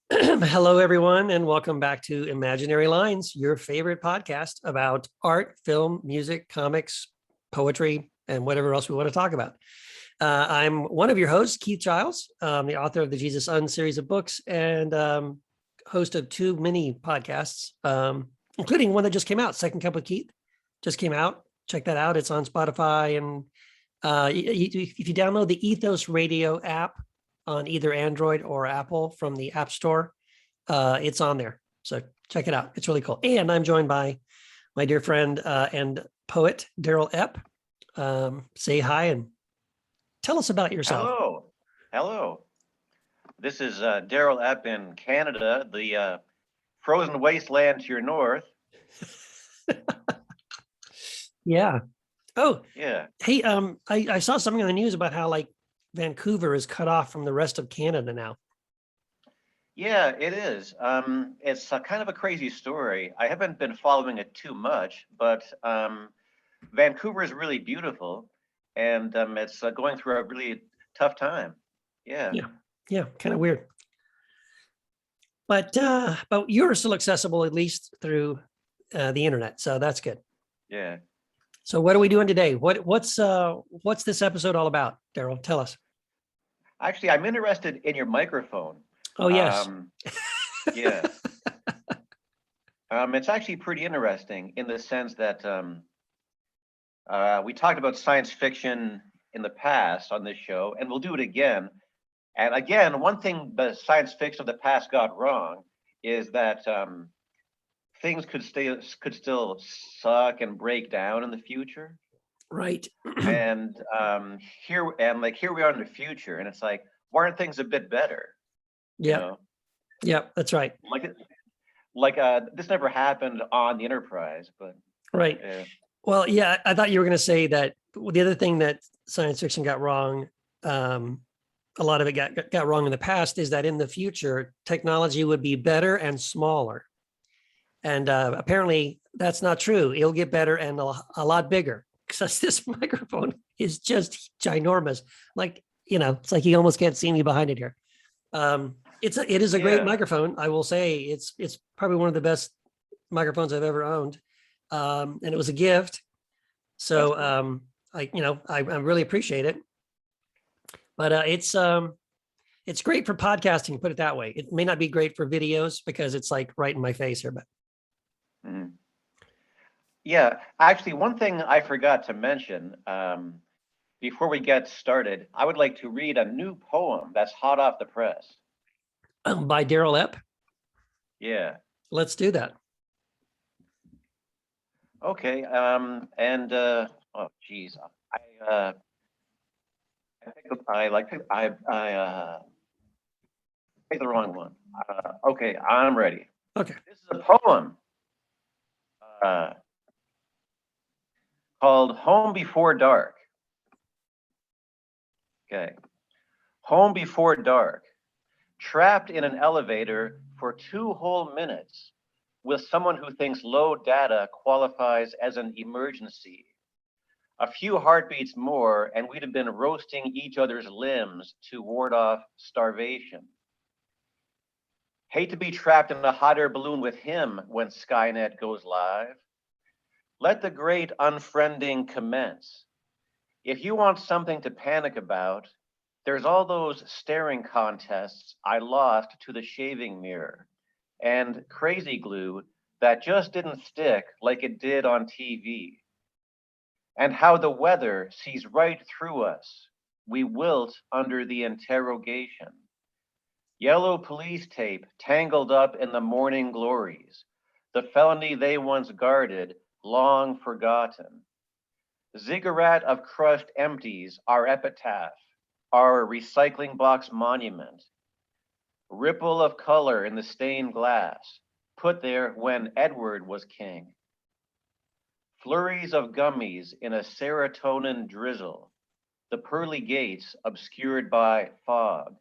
Hello, everyone, and welcome back to Imaginary Lines, your favorite podcast about art, film, music, comics, poetry, and whatever else we want to talk about. I'm one of your hosts, Keith Giles, the author of the Jesus Un series of books and host of two mini podcasts, including one that just came out, Second Cup with Keith, just came out. Check that out. It's on Spotify. And if you download the Ethos Radio app, on either Android or Apple from the App Store. It's on there. So check it out. It's really cool. And I'm joined by my dear friend and poet, Darrell Epp. Say hi and tell us about yourself. Hello. This is Darrell Epp in Canada, the frozen wasteland to your north. Yeah. Oh, yeah. Hey, I saw something on the news about how Vancouver is cut off from the rest of Canada now. Yeah, it is. It's kind of a crazy story. I haven't been following it too much, but Vancouver is really beautiful, and it's going through a really tough time. Yeah, kind of weird. But you're still accessible, at least through the internet, so that's good. Yeah. So what are we doing today? What's this episode all about, Darrell? Tell us. Actually, I'm interested in your microphone. Oh, yes. Yeah. It's actually pretty interesting in the sense that we talked about science fiction in the past on this show, and we'll do it again. And again, one thing the science fiction of the past got wrong is that things could still suck and break down in the future. Right. And here we are in the future, and it's like, why aren't things a bit better? Yeah. You know? Yeah, that's right. This never happened on the Enterprise, but right. Yeah. Well, yeah, I thought you were going to say that the other thing that science fiction got wrong, a lot of it got wrong in the past, is that in the future, technology would be better and smaller. And apparently that's not true. It'll get better and a lot bigger, because this microphone is just ginormous. It's like you almost can't see me behind it here. It is a great microphone. I will say it's probably one of the best microphones I've ever owned. And it was a gift. So I really appreciate it. But it's great for podcasting, put it that way. It may not be great for videos because it's like right in my face here, but. Mm-hmm. Yeah, actually, one thing I forgot to mention before we get started, I would like to read a new poem that's hot off the press. By Darrell Epp? Yeah. Let's do that. Okay. Oh geez, I picked the wrong one. Okay, I'm ready. Okay. This is a poem called Home Before Dark. Okay. Home before dark. Trapped in an elevator for 2 whole minutes with someone who thinks low data qualifies as an emergency. A few heartbeats more and we'd have been roasting each other's limbs to ward off starvation. Hate to be trapped in a hot air balloon with him when Skynet goes live. Let the great unfriending commence. If you want something to panic about, there's all those staring contests I lost to the shaving mirror and crazy glue that just didn't stick like it did on TV. And how the weather sees right through us. We wilt under the interrogation. Yellow police tape tangled up in the morning glories, the felony they once guarded, long forgotten. Ziggurat of crushed empties, our epitaph, our recycling box monument. Ripple of color in the stained glass, put there when Edward was king. Flurries of gummies in a serotonin drizzle, the pearly gates obscured by fog.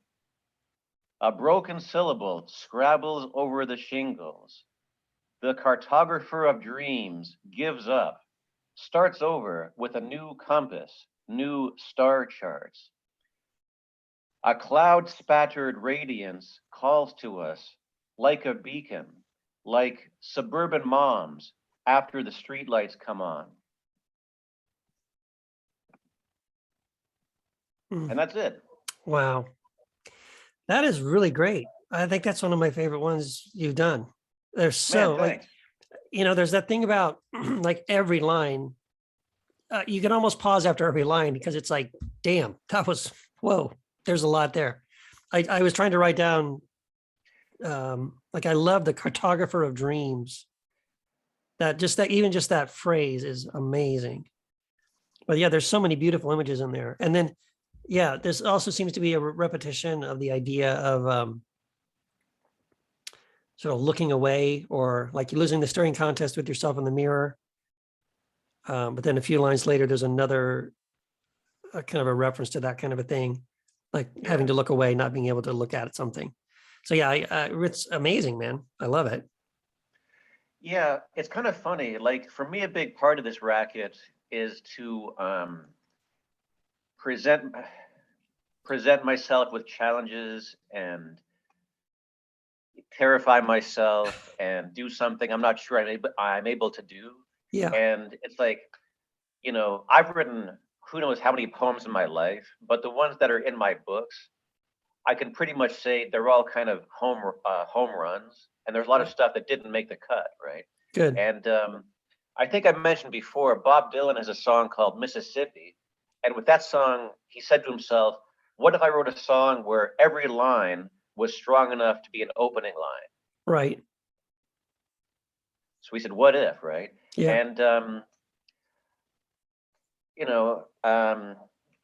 A broken syllable scrabbles over the shingles. The cartographer of dreams gives up, starts over with a new compass, new star charts. A cloud spattered radiance calls to us like a beacon, like suburban moms after the streetlights come on. And that's it. Wow. That is really great. I think that's one of my favorite ones you've done. They're so Man, thanks. there's that thing about like every line. You can almost pause after every line because it's like, damn, that was, whoa, there's a lot there. I was trying to write down, like, I love the cartographer of dreams. Even just that phrase is amazing. But yeah, there's so many beautiful images in there. And then, yeah, there's also seems to be a repetition of the idea of sort of looking away, or like you're losing the staring contest with yourself in the mirror. But then a few lines later, there's another kind of a reference to that kind of a thing, like having to look away, not being able to look at something. So yeah, it's amazing, man. I love it. Yeah, it's kind of funny. Like for me, a big part of this racket is to present myself with challenges and terrify myself and do something I'm not sure I'm able to do. Yeah. And it's like, I've written who knows how many poems in my life, but the ones that are in my books, I can pretty much say they're all kind of home runs. And there's a lot of stuff that didn't make the cut, right? Good. And I think I mentioned before, Bob Dylan has a song called Mississippi. And with that song, he said to himself, what if I wrote a song where every line was strong enough to be an opening line? Right. So we said, what if, right? Yeah. And,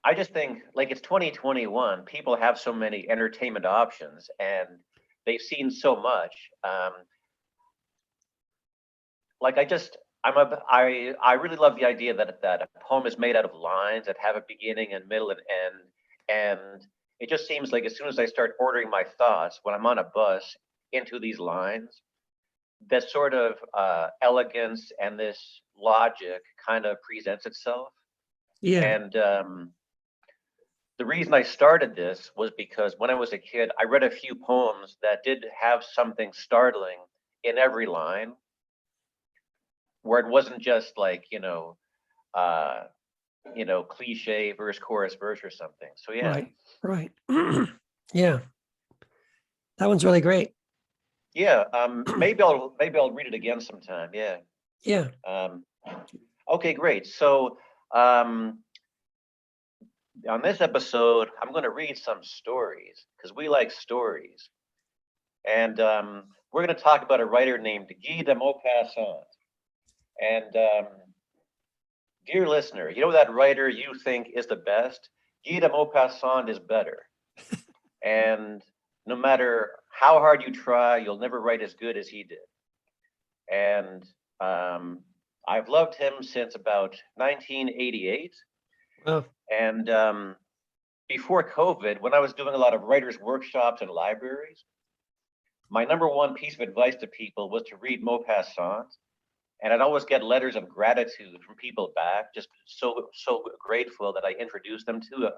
I just think like it's 2021, people have so many entertainment options and they've seen so much. Like I really love the idea that a poem is made out of lines that have a beginning and middle and end. And it just seems like as soon as I start ordering my thoughts when I'm on a bus into these lines, this sort of elegance and this logic kind of presents itself. Yeah. And the reason I started this was because when I was a kid, I read a few poems that did have something startling in every line, where it wasn't just like, cliche verse, chorus, verse or something. So yeah. Right. Yeah. That one's really great. Yeah. Maybe I'll read it again sometime. Yeah. Yeah. Okay, great. So on this episode, I'm going to read some stories because we like stories. And we're going to talk about a writer named Guy De Maupassant. And dear listener, you know that writer you think is the best? Guy De Maupassant is better. And no matter how hard you try, you'll never write as good as he did. And I've loved him since about 1988. Oh. And before COVID, when I was doing a lot of writers' workshops in libraries, my number one piece of advice to people was to read Maupassant. And I'd always get letters of gratitude from people back, just so grateful that I introduced them to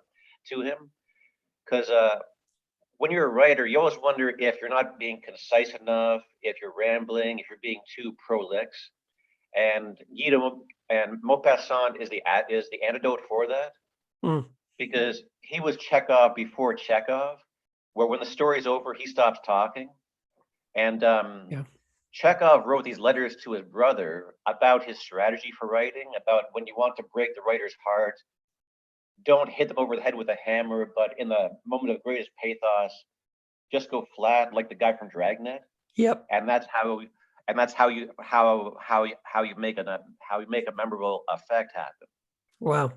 him. Because when you're a writer, you always wonder if you're not being concise enough, if you're rambling, if you're being too prolix. And Maupassant is the antidote for that, because he was Chekhov before Chekhov, where when the story's over, he stops talking. And Chekhov wrote these letters to his brother about his strategy for writing, about when you want to break the writer's heart, don't hit them over the head with a hammer, but in the moment of greatest pathos, just go flat like the guy from Dragnet. Yep. And that's how you make a memorable effect happen. Wow.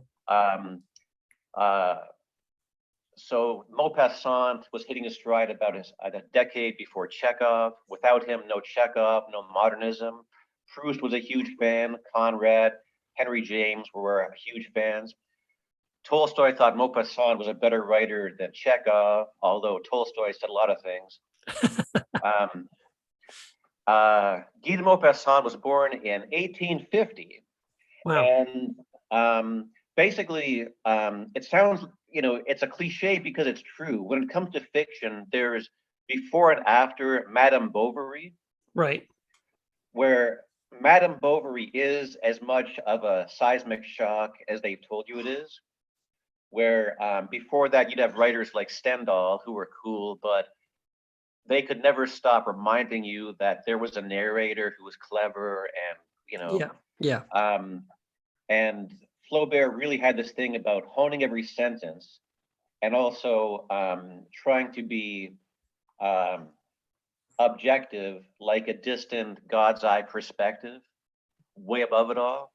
So Maupassant was hitting his stride about a decade before Chekhov. Without him, no Chekhov, no modernism. Proust was a huge fan. Conrad, Henry James were huge fans. Tolstoy thought Maupassant was a better writer than Chekhov, although Tolstoy said a lot of things. Guy de Maupassant was born in 1850. Wow. And basically, it sounds, it's a cliche because it's true. When it comes to fiction, there's before and after Madame Bovary, Right. where Madame Bovary is as much of a seismic shock as they've told you it is. Where before that, you'd have writers like Stendhal who were cool, but they could never stop reminding you that there was a narrator who was clever and, Yeah. Yeah. and Flaubert really had this thing about honing every sentence and also trying to be objective, like a distant God's eye perspective, way above it all.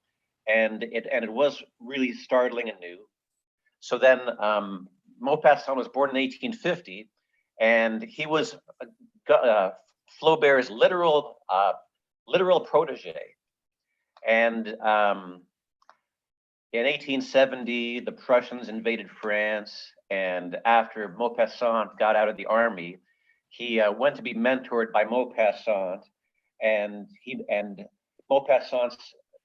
And it was really startling and new. So then Maupassant was born in 1850, and he was Flaubert's literal protege. And in 1870, the Prussians invaded France, and after Maupassant got out of the army, he went to be mentored by Maupassant, and Maupassant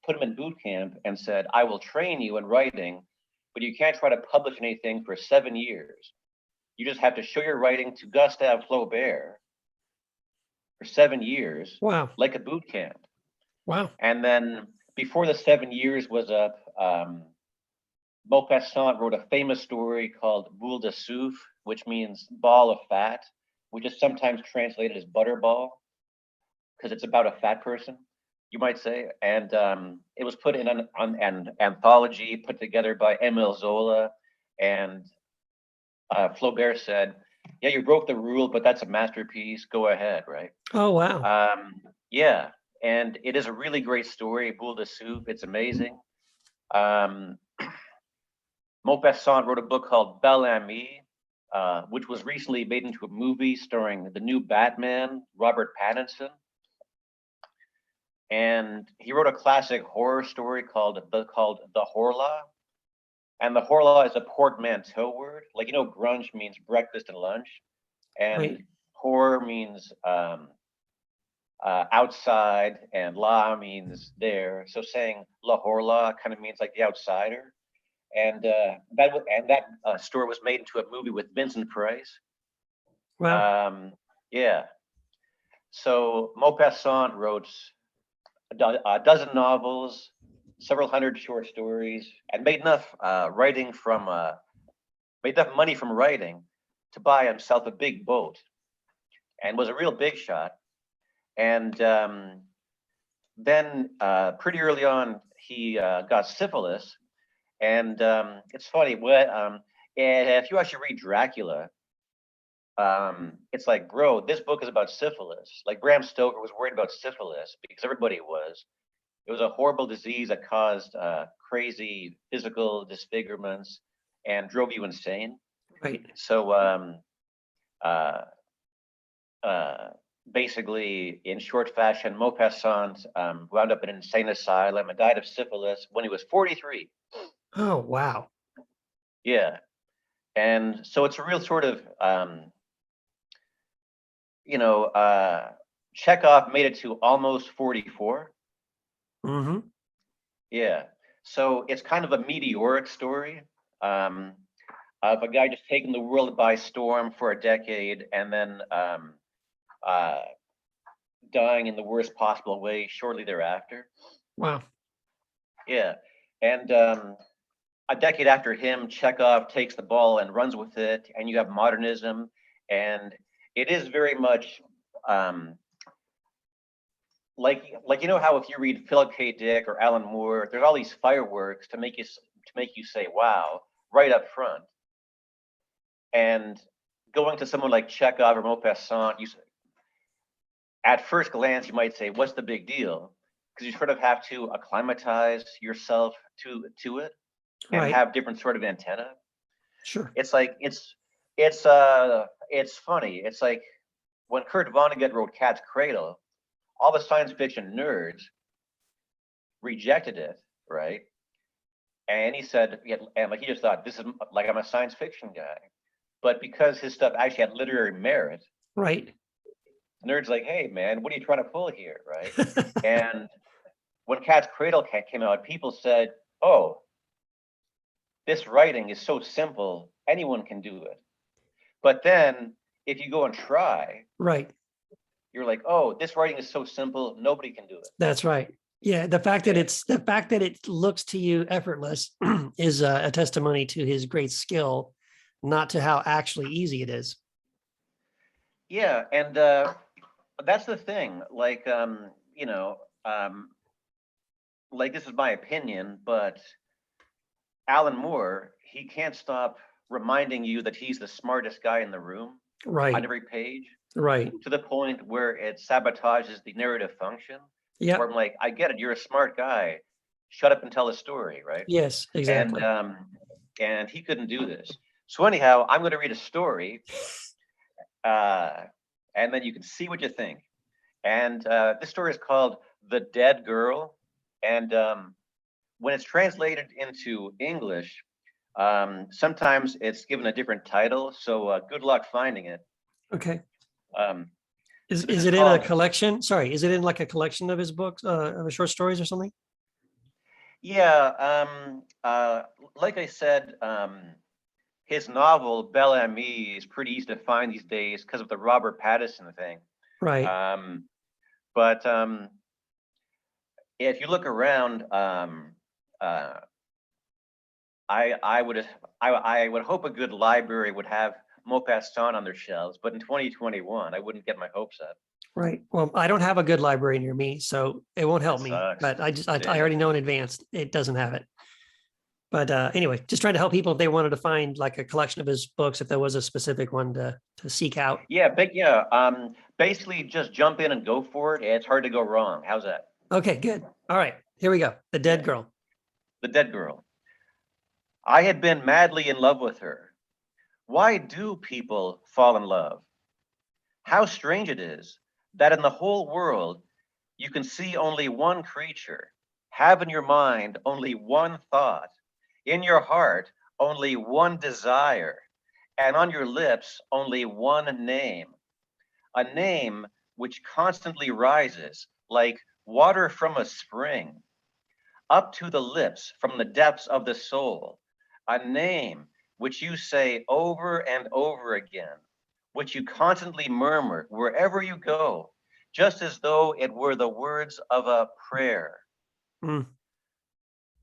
put him in boot camp and said, "I will train you in writing, but you can't try to publish anything for 7 years. You just have to show your writing to Gustave Flaubert for 7 years, Wow. like a boot camp." Wow. And then before the 7 years was up, Maupassant wrote a famous story called Boule de Souffle, which means ball of fat, which is sometimes translated as butterball, because it's about a fat person, you might say. And it was put in an anthology put together by Emile Zola. And Flaubert said, "Yeah, you broke the rule, but that's a masterpiece. Go ahead," right? Oh, wow. Yeah, and it is a really great story, Boule de Souffle. It's amazing. Maupassant wrote a book called Bel Ami, which was recently made into a movie starring the new Batman, Robert Pattinson. And he wrote a classic horror story called The Horla. And the Horla is a portmanteau word. Like, grunge means breakfast and lunch. And Right. horror means outside, and la means there. So saying La Horla kind of means like the outsider. And that story was made into a movie with Vincent Price. Wow. Yeah. So Maupassant wrote a dozen novels, several hundred short stories, and made enough money from writing to buy himself a big boat, and was a real big shot. And then pretty early on, he got syphilis. And it's funny, if you actually read Dracula, it's like, bro, this book is about syphilis. Like, Bram Stoker was worried about syphilis because everybody was. It was a horrible disease that caused crazy physical disfigurements and drove you insane. Right. So basically, in short fashion, Maupassant wound up in an insane asylum and died of syphilis when he was 43. Oh, wow. Yeah. And so it's a real sort of, Chekhov made it to almost 44. Mm-hmm. Yeah. So it's kind of a meteoric story of a guy just taking the world by storm for a decade and then dying in the worst possible way shortly thereafter. Wow. Yeah. And a decade after him, Chekhov takes the ball and runs with it, and you have modernism. And it is very much like how if you read Philip K. Dick or Alan Moore, there's all these fireworks to make you say wow right up front. And going to someone like Chekhov or Maupassant, at first glance you might say, "What's the big deal?" Because you sort of have to acclimatize yourself to it and Right. have different sort of antenna. Sure. It's like it's funny. It's like when Kurt Vonnegut wrote Cat's Cradle, all the science fiction nerds rejected it, right? And he said, and like he just thought, this is like, I'm a science fiction guy. But because his stuff actually had literary merit, Right. nerds like, hey man, what are you trying to pull here, right? And when Cat's Cradle came out, people said, oh, this writing is so simple, anyone can do it. But then if you go and try, Right. you're like, oh, this writing is so simple, nobody can do it. That's right. Yeah. The fact that Yeah. it looks to you effortless is a testament to his great skill, not to how actually easy it is. Yeah, and that's the thing. Like, you know, like this is my opinion, but Alan Moore, he can't stop reminding you that he's the smartest guy in the room on Right. every page, Right. to the point where it sabotages the narrative function. Yeah. Where I'm like, I get it, you're a smart guy. Shut up and tell a story, right? Yes, exactly. And he couldn't do this. So anyhow, I'm going to read a story, and then you can see what you think. And this story is called "The Dead Girl," and when it's translated into English, sometimes it's given a different title. So good luck finding it. Okay. Um, Is so this is is it in a called, collection? Sorry, is it in like a collection of his books, of his short stories or something? yeah, like I said, his novel Bel Ami is pretty easy to find these days because of the Robert Pattinson thing. Right. But if you look around, uh, I would hope a good library would have Maupassant on their shelves, but in 2021, I wouldn't get my hopes up. Right. Well, I don't have a good library near me, so it won't help That me. sucks. But I Yeah. already know in advance it doesn't have it. But anyway, just trying to help people if they wanted to find like a collection of his books, if there was a specific one to seek out. Yeah, basically just jump in and go for it. It's hard to go wrong. How's that? Okay, good. All right, here we go. The Dead Yeah. Girl. The Dead Girl. I had been madly in love with her. Why do people fall in love? How strange it is that in the whole world you can see only one creature, have in your mind only one thought, in your heart only one desire, and on your lips only one name. A name which constantly rises like water from a spring, up to the lips from the depths of the soul. A name which you say over and over again, which you constantly murmur wherever you go, just as though it were the words of a prayer. Mm,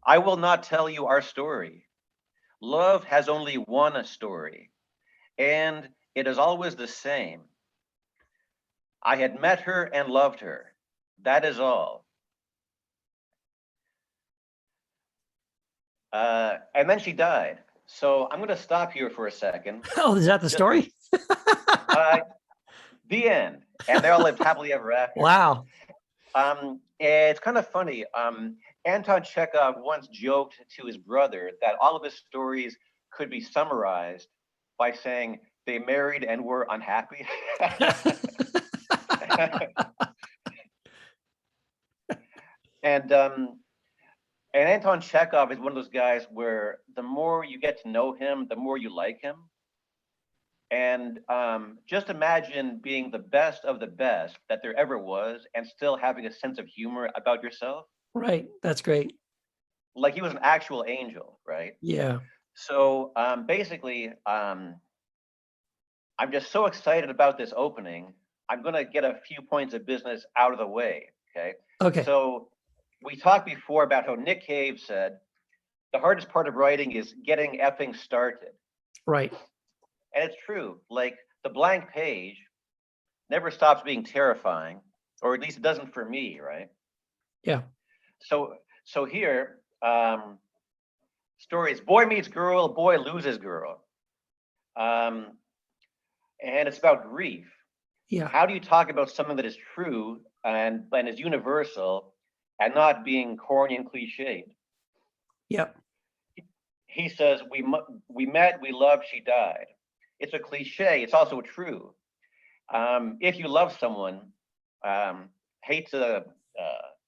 I will not tell you our story. Love has only one story, and it is always the same. I had met her and loved her. That is all. And then she died. So I'm going to stop here for a second. Oh, is that the story? The end. And they all lived happily ever after. Wow. It's kind of funny. Anton Chekhov once joked to his brother that all of his stories could be summarized by saying they married and were unhappy. and Anton Chekhov is one of those guys where the more you get to know him, the more you like him. And just imagine being the best of the best that there ever was and still having a sense of humor about yourself. Right. That's great. Like he was an actual angel, right? Yeah. So basically, I'm just so excited about this opening. I'm going to get a few points of business out of the way. Okay. Okay. So we talked before about how Nick Cave said the hardest part of writing is getting effing started. Right. And it's true. Like the blank page never stops being terrifying, or at least it doesn't for me, right? Yeah. So here, stories: boy meets girl, boy loses girl, and it's about grief. Yeah. How do you talk about something that is true and is universal, and not being corny and cliched? Yep. He says, we met, we loved, she died. It's a cliche. It's also true. If you love someone, hate to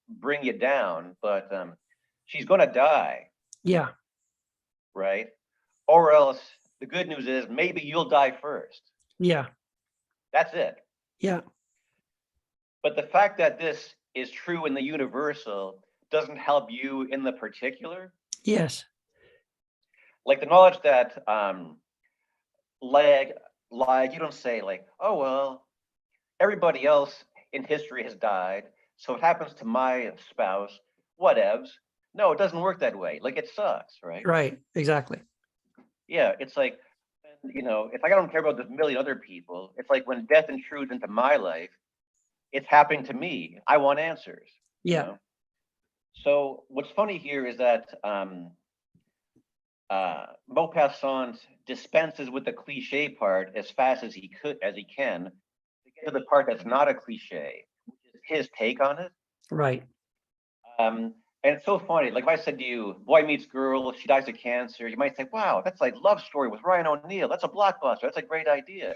bring you down, but she's going to die. Yeah. Right? Or else the good news is maybe you'll die first. Yeah. That's it. Yeah. But the fact that this is true in the universal doesn't help you in the particular. Yes. Like the knowledge that like you don't say like, oh well, everybody else in history has died, so it happens to my spouse, whatevs. No, it doesn't work that way. Like it sucks, right? Right. Exactly. Yeah, it's like, if I don't care about the million other people, it's like when death intrudes into my life, it's happening to me. I want answers, you Yeah. know? So what's funny here is that Maupassant dispenses with the cliche part as fast as he can, to get to the part that's not a cliche, which is his take on it. Right. Um, and it's so funny. Like if I said to you, boy meets girl, she dies of cancer, you might say, wow, that's like love story with Ryan O'Neal. That's a blockbuster. That's a great idea.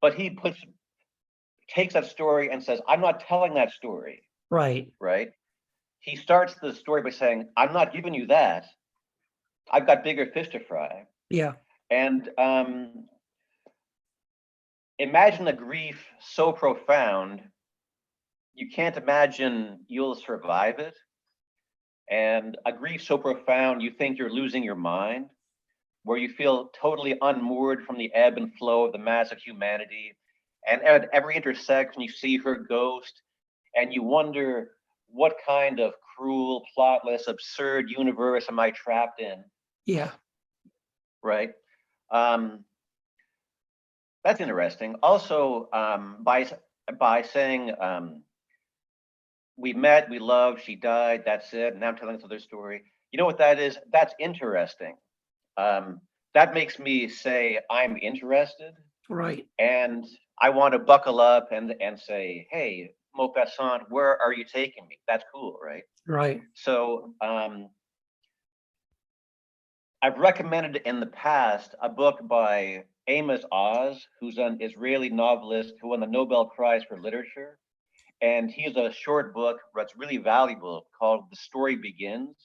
But he takes that story and says, I'm not telling that story, Right. right? He starts the story by saying, I'm not giving you that. I've got bigger fish to fry. Yeah. And imagine a grief so profound, you can't imagine you'll survive it. And a grief so profound, you think you're losing your mind, where you feel totally unmoored from the ebb and flow of the mass of humanity. And at every intersection, you see her ghost, and you wonder, what kind of cruel, plotless, absurd universe am I trapped in? Yeah. Right? Um, that's interesting. Also, by saying we met, we loved, she died, that's it. Now I'm telling this other story. You know what that is? That's interesting. That makes me say I'm interested, Right. and I want to buckle up and say, hey, Maupassant, where are you taking me? That's cool, right? Right. So I've recommended in the past a book by Amos Oz, who's an Israeli novelist who won the Nobel Prize for Literature. And he has a short book that's really valuable called The Story Begins,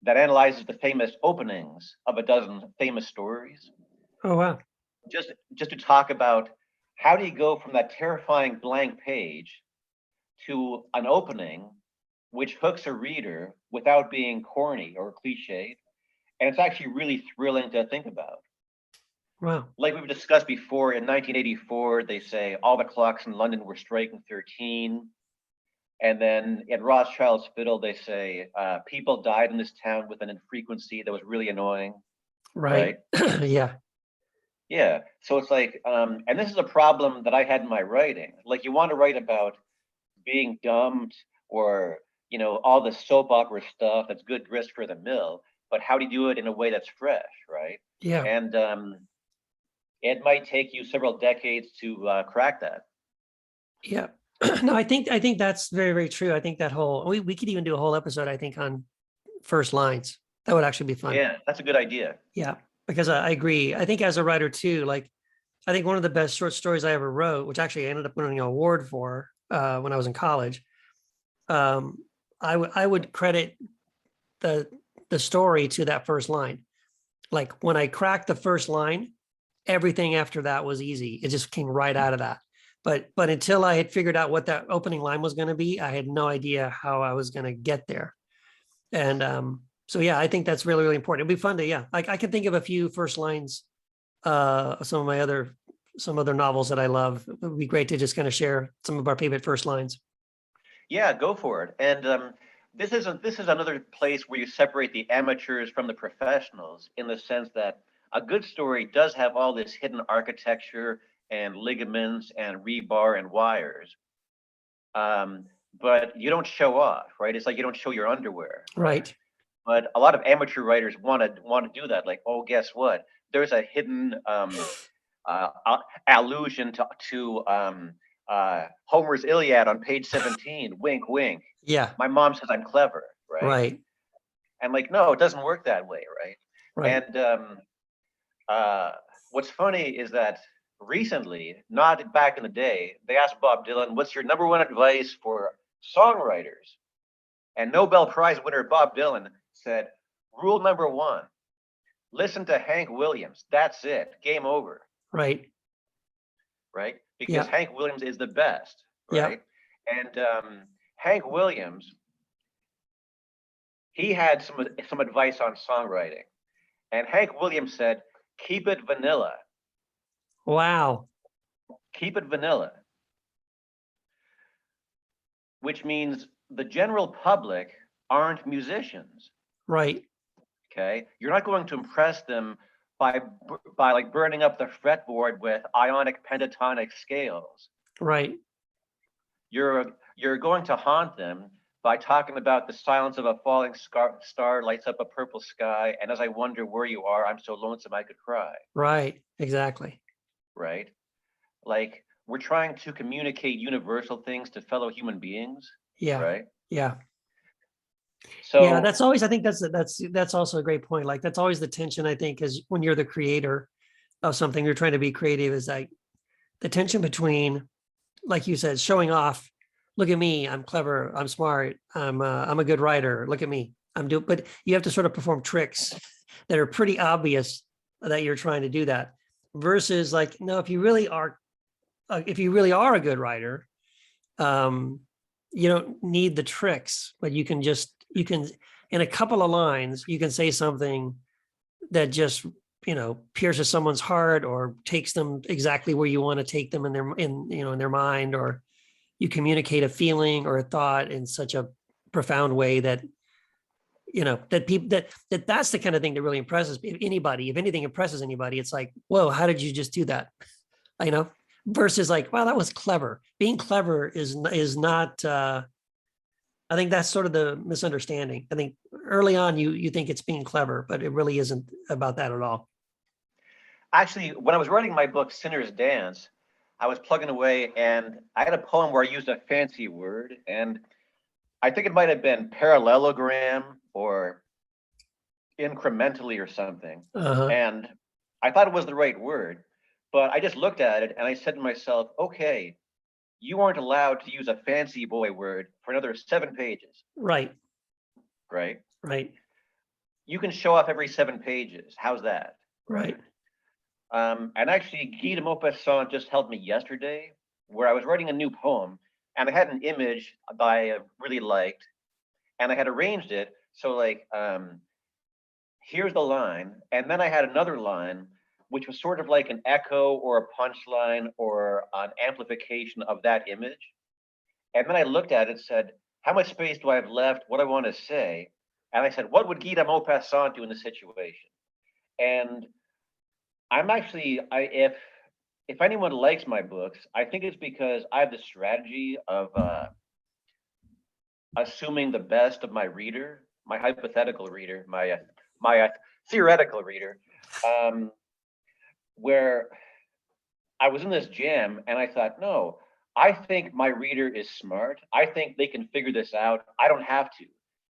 that analyzes the famous openings of a dozen famous stories. Oh wow. Just to talk about how do you go from that terrifying blank page to an opening which hooks a reader without being corny or cliched. And it's actually really thrilling to think about. Wow. Like we've discussed before, in 1984, they say all the clocks in London were striking 13. And then at Rothschild's Fiddle, they say people died in this town with an infrequency that was really annoying, Right. right? Yeah. Yeah. So it's like, and this is a problem that I had in my writing. Like you want to write about being dumped or, all the soap opera stuff that's good grist for the mill, but how do you do it in a way that's fresh, right? Yeah. And it might take you several decades to crack that. Yeah. No, I think that's very, very true. I think that whole we could even do a whole episode, I think, on first lines. That would actually be fun. Yeah, that's a good idea. Yeah. Because I agree. I think as a writer too, like I think one of the best short stories I ever wrote, which actually I ended up winning an award for when I was in college. I would credit the story to that first line. Like when I cracked the first line, everything after that was easy. It just came right out of that. But until I had figured out what that opening line was going to be, I had no idea how I was going to get there. And so yeah, I think that's really, really important. It'd be fun to, yeah. Like I can think of a few first lines, some of my some other novels that I love. It would be great to just kind of share some of our favorite first lines. Yeah, go for it. And this is another place where you separate the amateurs from the professionals, in the sense that a good story does have all this hidden architecture and ligaments and rebar and wires, um, but you don't show off, right? It's like you don't show your underwear. Right. But a lot of amateur writers want to do that. Like, oh, guess what? There's a hidden uh, allusion to Homer's Iliad on page 17. Wink, wink. Yeah. My mom says I'm clever, right? Right. And like, no, it doesn't work that way, right? Right. And uh, what's funny is that recently, not back in the day, they asked Bob Dylan, "What's your number one advice for songwriters?" And Nobel Prize winner Bob Dylan said, "Rule number one: listen to Hank Williams. That's it. Game over." Right. Right? Because Yeah. Hank Williams is the best, Yeah. right? And Hank Williams, he had some advice on songwriting, and Hank Williams said, keep it vanilla. Wow. Keep it vanilla. Which means the general public aren't musicians. Right. Okay, you're not going to impress them by like burning up the fretboard with ionic pentatonic scales. Right. You're going to haunt them by talking about the silence of a falling star lights up a purple sky, and as I wonder where you are, I'm so lonesome I could cry. Right. Exactly. Right? Like, we're trying to communicate universal things to fellow human beings. Yeah. Right? Yeah. So yeah, that's always, I think that's also a great point. Like, that's always the tension, I think, is when you're the creator of something, you're trying to be creative, is like the tension between, like you said, showing off. Look at me, I'm clever, I'm smart, I'm a good writer. Look at me, but you have to sort of perform tricks that are pretty obvious that you're trying to do that. Versus, like, no, if you really are a good writer, you don't need the tricks, but you can in a couple of lines, you can say something that just, pierces someone's heart or takes them exactly where you want to take them in their mind, or you communicate a feeling or a thought in such a profound way that, that people, that's the kind of thing that really impresses anybody. If anything impresses anybody, it's like, whoa, how did you just do that? Versus like, wow, that was clever. Being clever is not, I think that's sort of the misunderstanding. I think early on you think it's being clever, but it really isn't about that at all. actually, when I was writing my book, Sinner's Dance, I was plugging away and I had a poem where I used a fancy word, and I think it might have been parallelogram or incrementally or something. Uh-huh. And I thought it was the right word, but I just looked at it and I said to myself, okay, you aren't allowed to use a fancy boy word for another 7 pages, Right. right? Right. You can show off every 7 pages. How's that? Right. And actually, Guy De Maupassant just helped me yesterday, where I was writing a new poem, and I had an image that I really liked, and I had arranged it so, like, here's the line, and then I had another line, which was sort of like an echo or a punchline or an amplification of that image. And then I looked at it and said, how much space do I have left? What I want to say? And I said, what would Guy De Maupassant do in this situation? And I'm actually, if anyone likes my books, I think it's because I have the strategy of assuming the best of my reader, my hypothetical reader, my theoretical reader, where I was in this jam and I thought, no, I think my reader is smart. I think they can figure this out. I don't have to.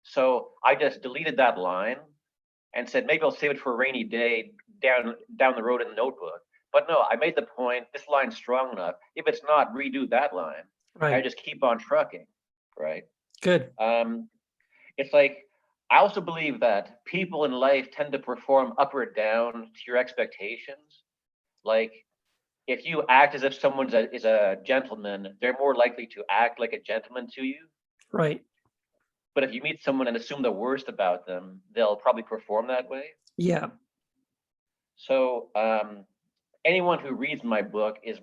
So I just deleted that line and said, maybe I'll save it for a rainy day down the road in the notebook. But no, I made the point, this line's strong enough. If it's not, redo that line. I Right. just keep on trucking, right? Good. It's like, I also believe that people in life tend to perform up or down to your expectations. Like, if you act as if someone is a gentleman, they're more likely to act like a gentleman to you. Right. But if you meet someone and assume the worst about them, they'll probably perform that way. Yeah. So anyone who reads my book is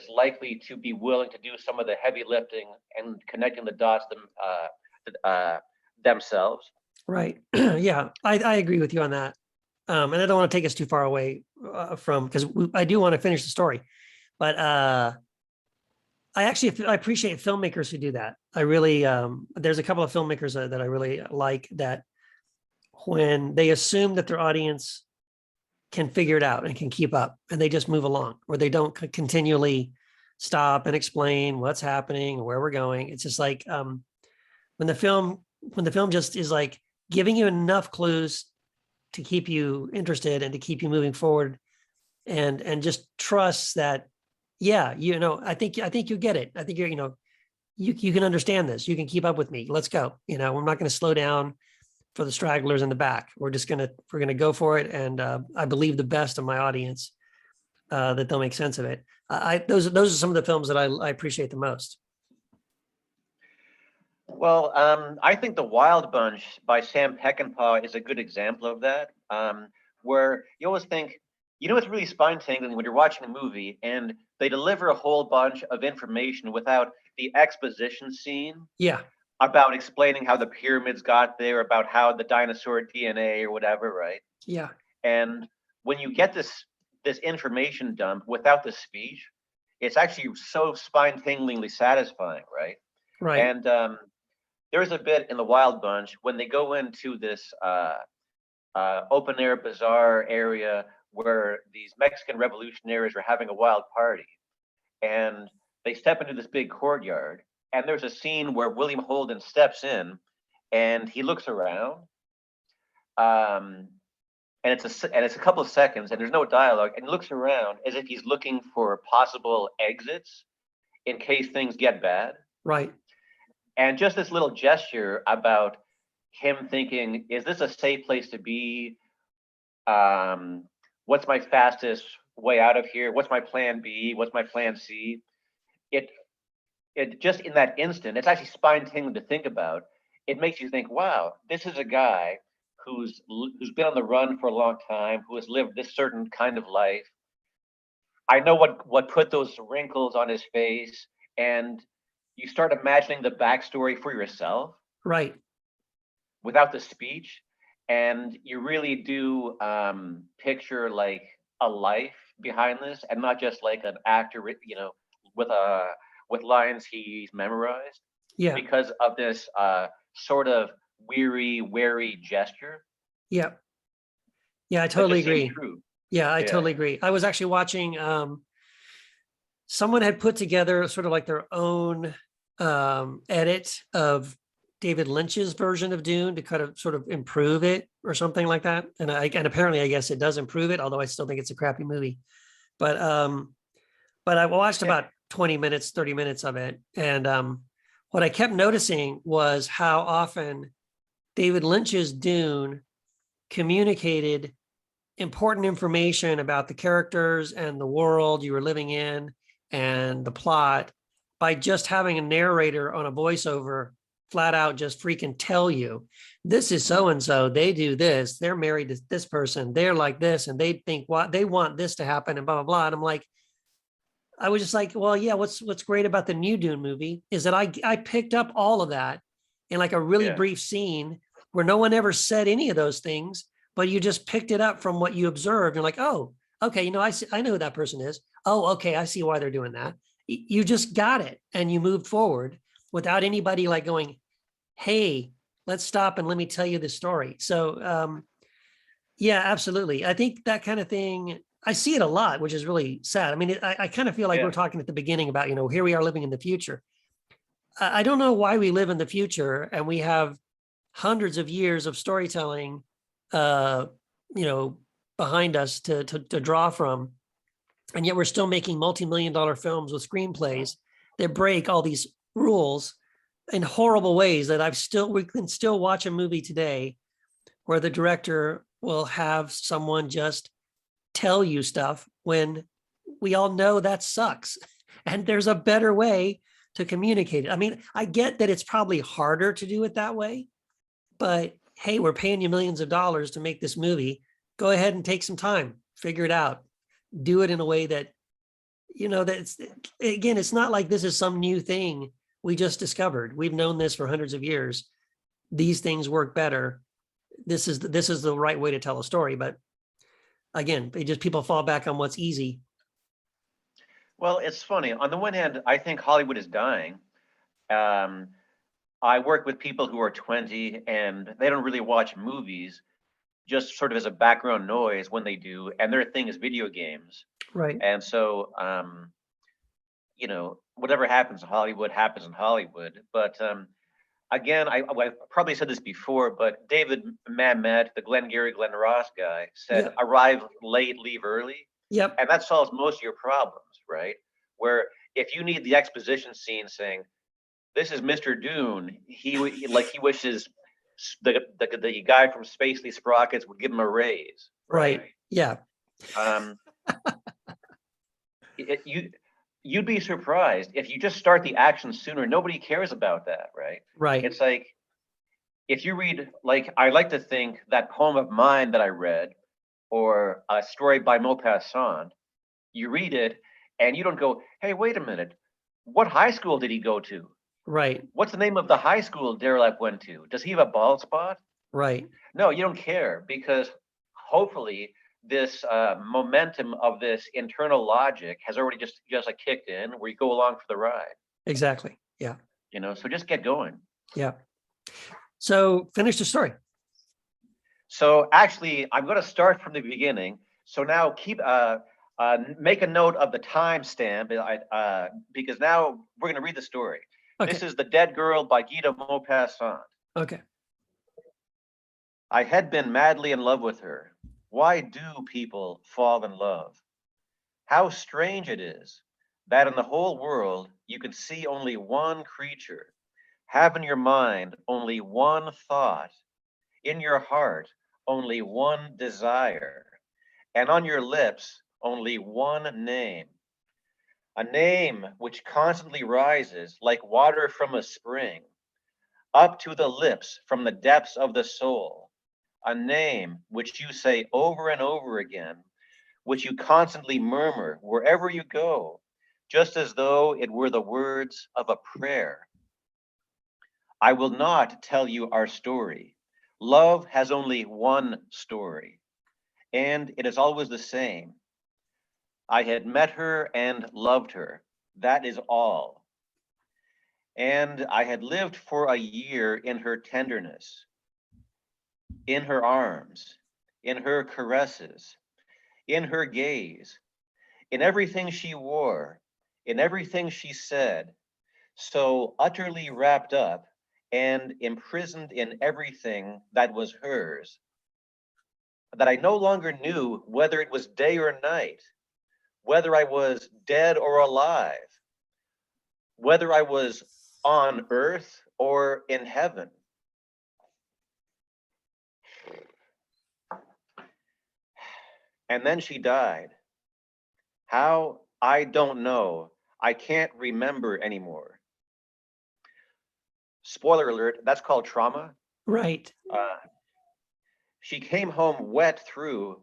likely to be willing to do some of the heavy lifting and connecting the dots themselves. Right. Yeah, I agree with you on that. And I don't want to take us too far away from, because I do want to finish the story, but I appreciate filmmakers who do that. I really, there's a couple of filmmakers that I really like, that when they assume that their audience can figure it out and can keep up, and they just move along, or they don't continually stop and explain what's happening, where we're going. It's just like, when the film just is like giving you enough clues to keep you interested and to keep you moving forward, and just trust that, yeah, I think you get it. I think you can understand this. You can keep up with me. Let's go. I'm not going to slow down for the stragglers in the back. We're going to go for it. And I believe the best of my audience, that they'll make sense of it. Those are some of the films that I appreciate the most. Well, I think The Wild Bunch by Sam Peckinpah is a good example of that, where you always think You know, it's really spine tingling when you're watching a movie and they deliver a whole bunch of information without the exposition scene Yeah. about explaining how the pyramids got there, about how the dinosaur DNA or whatever, right? Yeah. And when you get this information dump without the speech, it's actually so spine tinglingly satisfying, right? Right. And there's a bit in the Wild Bunch when they go into this open air bazaar area where these Mexican revolutionaries are having a wild party, and they step into this big courtyard, and there's a scene where William Holden steps in, and he looks around, um, and it's a couple of seconds, and there's no dialogue, and he looks around as if he's looking for possible exits in case things get bad. Right. And just this little gesture about him thinking, is this a safe place to be? What's my fastest way out of here? What's my plan B? What's my plan C? It it just in that instant, it's actually spine tingling to think about. It makes you think, wow, this is a guy who's been on the run for a long time, who has lived this certain kind of life. I know what put those wrinkles on his face, and you start imagining the backstory for yourself Right. without the speech, and you really do picture like a life behind this, and not just like an actor, with a with lines he's memorized, Yeah. because of this sort of weary, wary gesture Yeah. Yeah. I that totally just seems agree. true. Yeah, I Yeah. totally agree. I was actually watching, someone had put together sort of like their own edit of David Lynch's version of Dune to kind of sort of improve it or something like that. And apparently I guess it does improve it, although I still think it's a crappy movie. But but I watched Yeah. about 20 minutes, 30 minutes of it. And what I kept noticing was how often David Lynch's Dune communicated important information about the characters and the world you were living in and the plot by just having a narrator on a voiceover flat out just freaking tell you, this is so and so, they do this, they're married to this person, they're like this, and they think what they want this to happen, and blah blah blah. And I'm like, I was just like, well, yeah, what's great about the new Dune movie is that I picked up all of that in like a really Yeah. brief scene where no one ever said any of those things, but you just picked it up from what you observed. You're like, oh, okay, I know who that person is. Oh, okay, I see why they're doing that. You just got it and you moved forward without anybody like going, hey, let's stop and let me tell you the story. So yeah, absolutely. I think that kind of thing, I see it a lot, which is really sad. I mean, I kind of feel like Yeah. we're talking at the beginning about, here we are living in the future. I don't know why we live in the future and we have hundreds of years of storytelling, uh, behind us to draw from. And yet we're still making multi-million-dollar films with screenplays that break all these rules in horrible ways that we can still watch a movie today where the director will have someone just tell you stuff when we all know that sucks. And there's a better way to communicate it. I mean, I get that it's probably harder to do it that way, but hey, we're paying you millions of dollars to make this movie. Go ahead and take some time, figure it out, do it in a way that, that's, again, it's not like this is some new thing we just discovered. We've known this for hundreds of years. These things work better. This is the right way to tell a story. But again, people fall back on what's easy. Well, it's funny. On the one hand, I think Hollywood is dying. Um, I work with people who are 20 and they don't really watch movies, just sort of as a background noise when they do, and their thing is video games. Right. And so, whatever happens in Hollywood. But again, I probably said this before, but David Mamet, the Glengarry Glen Ross guy, said, Yep. arrive late, leave early. Yep. And that solves most of your problems, right? Where if you need the exposition scene saying, this is Mr. Dune, he wishes the guy from Spacely Sprockets would give him a raise, Right. Yeah. Um, you'd be surprised if you just start the action sooner. Nobody cares about that, right? Right. It's like if you read, like, I like to think that poem of mine that I read, or a story by Maupassant, you read it and you don't go, hey, wait a minute, what high school did he go to? Right. What's the name of the high school Darrell Epp went to? Does he have a bald spot? Right. No, you don't care, because hopefully this momentum of this internal logic has already just like kicked in, where you go along for the ride. Exactly. Yeah. So just get going. Yeah. So finish the story. So actually, I'm going to start from the beginning. So now make a note of the timestamp, because now we're going to read the story. Okay. This is The Dead Girl by Guy De Maupassant. Okay. I had been madly in love with her. Why do people fall in love? How strange it is that in the whole world you can see only one creature, have in your mind only one thought, in your heart only one desire, and on your lips only one name. A name which constantly rises like water from a spring, up to the lips from the depths of the soul. A name which you say over and over again, which you constantly murmur wherever you go, just as though it were the words of a prayer. I will not tell you our story. Love has only one story, and it is always the same. I had met her and loved her. That is all. And I had lived for a year in her tenderness, in her arms, in her caresses, in her gaze, in everything she wore, in everything she said, so utterly wrapped up and imprisoned in everything that was hers, that I no longer knew whether it was day or night, whether I was dead or alive, whether I was on earth or in heaven. And then she died. How? I don't know. I can't remember anymore. Spoiler alert, that's called trauma. Right. She came home wet through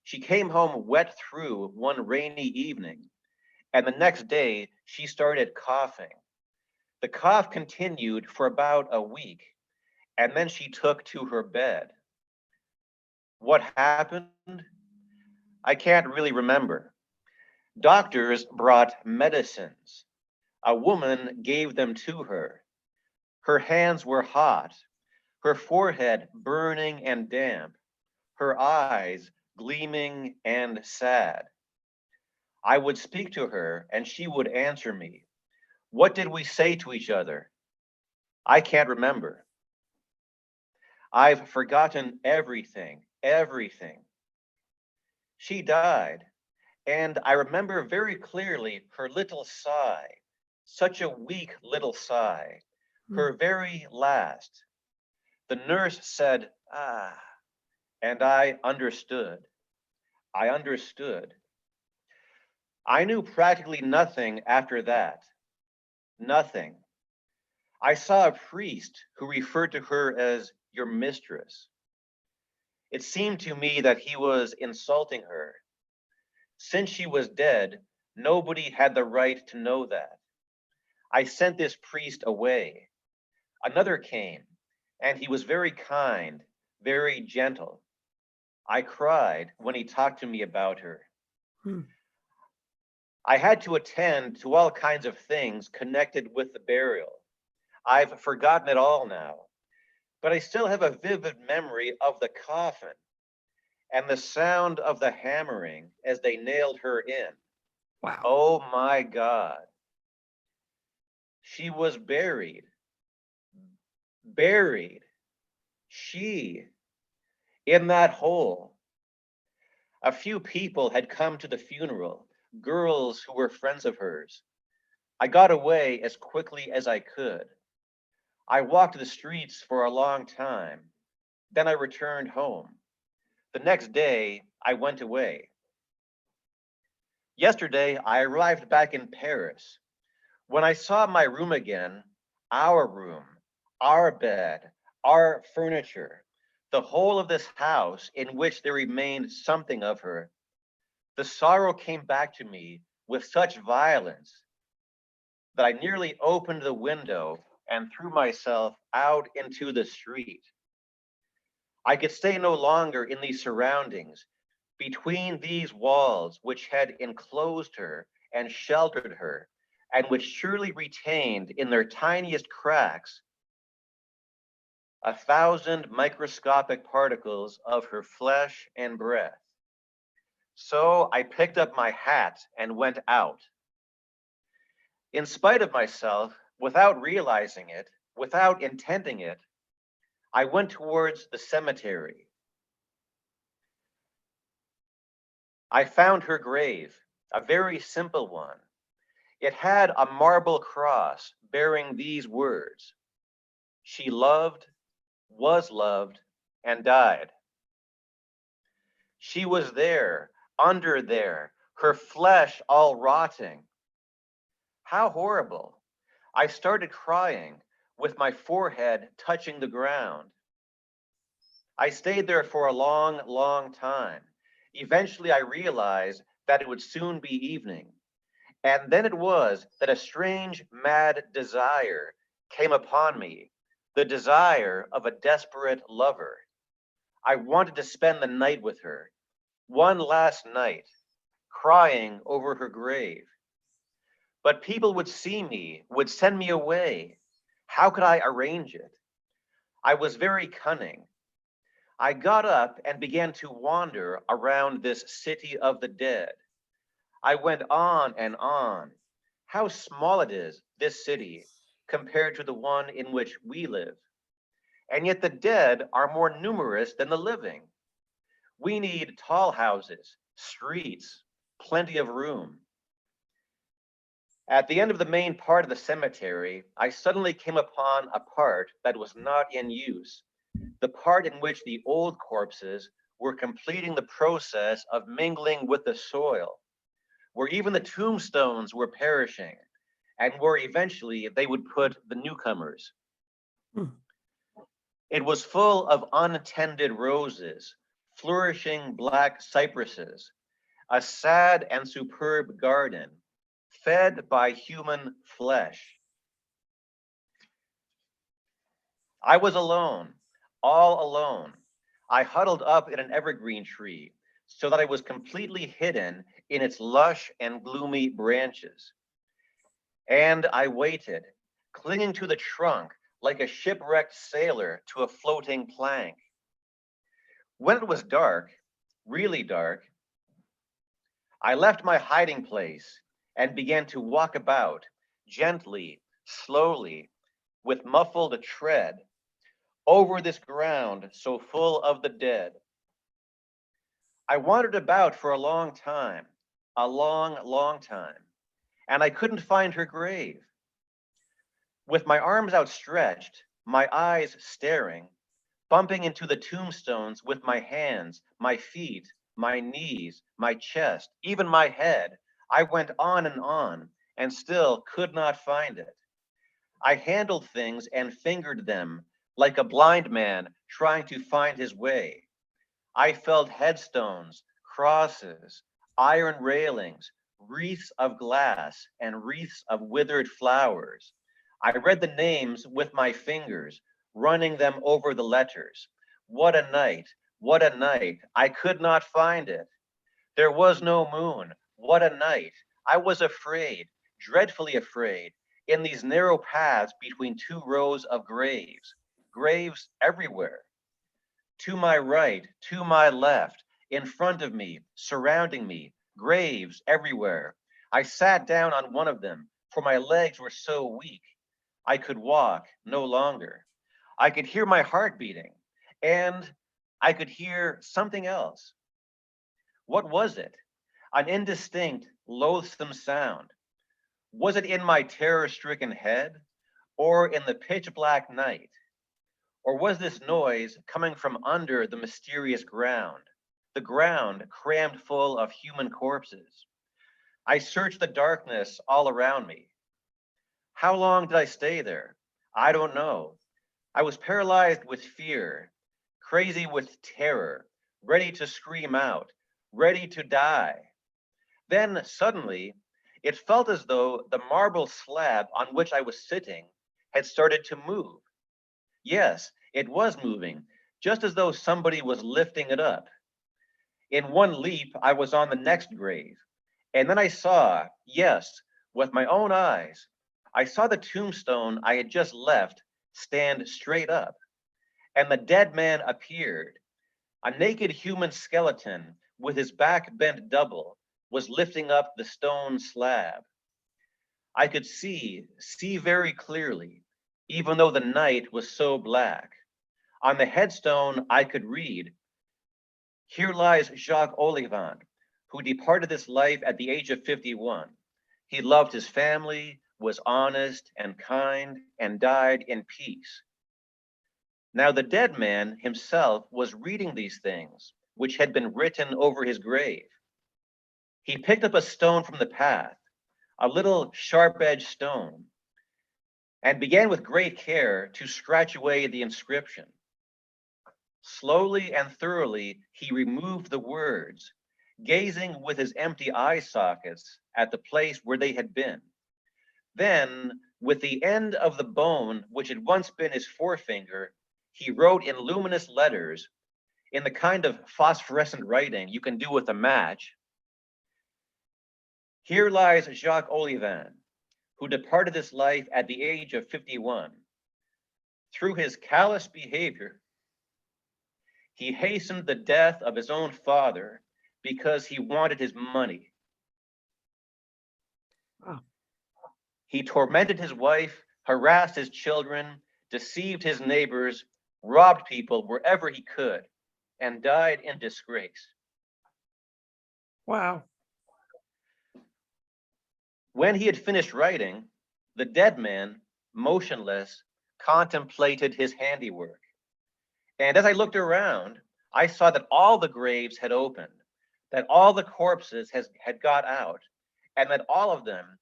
she came home wet through one rainy evening, and the next day she started coughing. The cough continued for about a week, and then she took to her bed. What happened? I can't really remember. Doctors brought medicines. A woman gave them to her. Her hands were hot, her forehead burning and damp, her eyes gleaming and sad. I would speak to her and she would answer me. What did we say to each other? I can't remember. I've forgotten everything, everything. She died, and I remember very clearly her little sigh, such a weak little sigh, her very last. The nurse said, ah, and I understood. I understood. I knew practically nothing after that. Nothing. I saw a priest who referred to her as your mistress. It seemed to me that he was insulting her. Since she was dead, nobody had the right to know that. I sent this priest away. Another came, and he was very kind, very gentle. I cried when he talked to me about her. I had to attend to all kinds of things connected with the burial. I've forgotten it all now, but I still have a vivid memory of the coffin and the sound of the hammering as they nailed her in. Wow. Oh my God. She was buried. Buried. She in that hole. A few people had come to the funeral, girls who were friends of hers. I got away as quickly as I could. I walked the streets for a long time. Then I returned home. The next day, I went away. Yesterday, I arrived back in Paris. When I saw my room again, our room, our bed, our furniture, the whole of this house in which there remained something of her, the sorrow came back to me with such violence that I nearly opened the window and threw myself out into the street. I could stay no longer in these surroundings, between these walls which had enclosed her and sheltered her, and which surely retained in their tiniest cracks 1,000 microscopic particles of her flesh and breath. So I picked up my hat and went out. In spite of myself, without realizing it, without intending it, I went towards the cemetery. I found her grave, a very simple one. It had a marble cross bearing these words: "She loved, was loved, and died." She was there, under there, her flesh all rotting. How horrible. I started crying with my forehead touching the ground. I stayed there for a long, long time. Eventually, I realized that it would soon be evening. And then it was that a strange, mad desire came upon me, the desire of a desperate lover. I wanted to spend the night with her, one last night, crying over her grave. But people would see me, would send me away. How could I arrange it? I was very cunning. I got up and began to wander around this city of the dead. I went on and on. How small it is, this city, compared to the one in which we live. And yet the dead are more numerous than the living. We need tall houses, streets, plenty of room. At the end of the main part of the cemetery, I suddenly came upon a part that was not in use, the part in which the old corpses were completing the process of mingling with the soil, where even the tombstones were perishing, and where eventually they would put the newcomers. It was full of untended roses, flourishing black cypresses, a sad and superb garden, fed by human flesh. I was alone, all alone. I huddled up in an evergreen tree so that I was completely hidden in its lush and gloomy branches. And I waited, clinging to the trunk like a shipwrecked sailor to a floating plank. When it was dark, really dark, I left my hiding place and began to walk about, gently, slowly, with muffled tread, over this ground so full of the dead. I wandered about for a long time, a long, long time, and I couldn't find her grave. With my arms outstretched, my eyes staring, bumping into the tombstones with my hands, my feet, my knees, my chest, even my head, I went on and still could not find it. I handled things and fingered them like a blind man trying to find his way. I felt headstones, crosses, iron railings, wreaths of glass, and wreaths of withered flowers. I read the names with my fingers, running them over the letters. What a night! What a night! I could not find it. There was no moon. What a night! I was afraid, dreadfully afraid, in these narrow paths between two rows of graves, graves everywhere. To my right, to my left, in front of me, surrounding me, graves everywhere. I sat down on one of them, for my legs were so weak. I could walk no longer. I could hear my heart beating, and I could hear something else. What was it? An indistinct, loathsome sound. Was it in my terror-stricken head, or in the pitch-black night? Or was this noise coming from under the mysterious ground, the ground crammed full of human corpses? I searched the darkness all around me. How long did I stay there? I don't know. I was paralyzed with fear, crazy with terror, ready to scream out, ready to die. Then suddenly, it felt as though the marble slab on which I was sitting had started to move. Yes, it was moving, just as though somebody was lifting it up. In one leap, I was on the next grave. And then I saw, yes, with my own eyes, I saw the tombstone I had just left stand straight up. And the dead man appeared. A naked human skeleton with his back bent double was lifting up the stone slab. I could see very clearly, even though the night was so black. On the headstone, I could read, "Here lies Jacques Olivant, who departed this life at the age of 51. He loved his family, was honest and kind, and died in peace." Now the dead man himself was reading these things, which had been written over his grave. He picked up a stone from the path, a little sharp-edged stone, and began with great care to scratch away the inscription. Slowly and thoroughly he removed the words, gazing with his empty eye sockets at the place where they had been. Then, with the end of the bone which had once been his forefinger, he wrote in luminous letters, in the kind of phosphorescent writing you can do with a match, "Here lies Jacques Olivant, who departed this life at the age of 51. Through his callous behavior, he hastened the death of his own father because he wanted his money. Wow. He tormented his wife, harassed his children, deceived his neighbors, robbed people wherever he could, and died in disgrace." Wow. When he had finished writing, the dead man, motionless, contemplated his handiwork. And as I looked around, I saw that all the graves had opened, that all the corpses had got out, and that all of them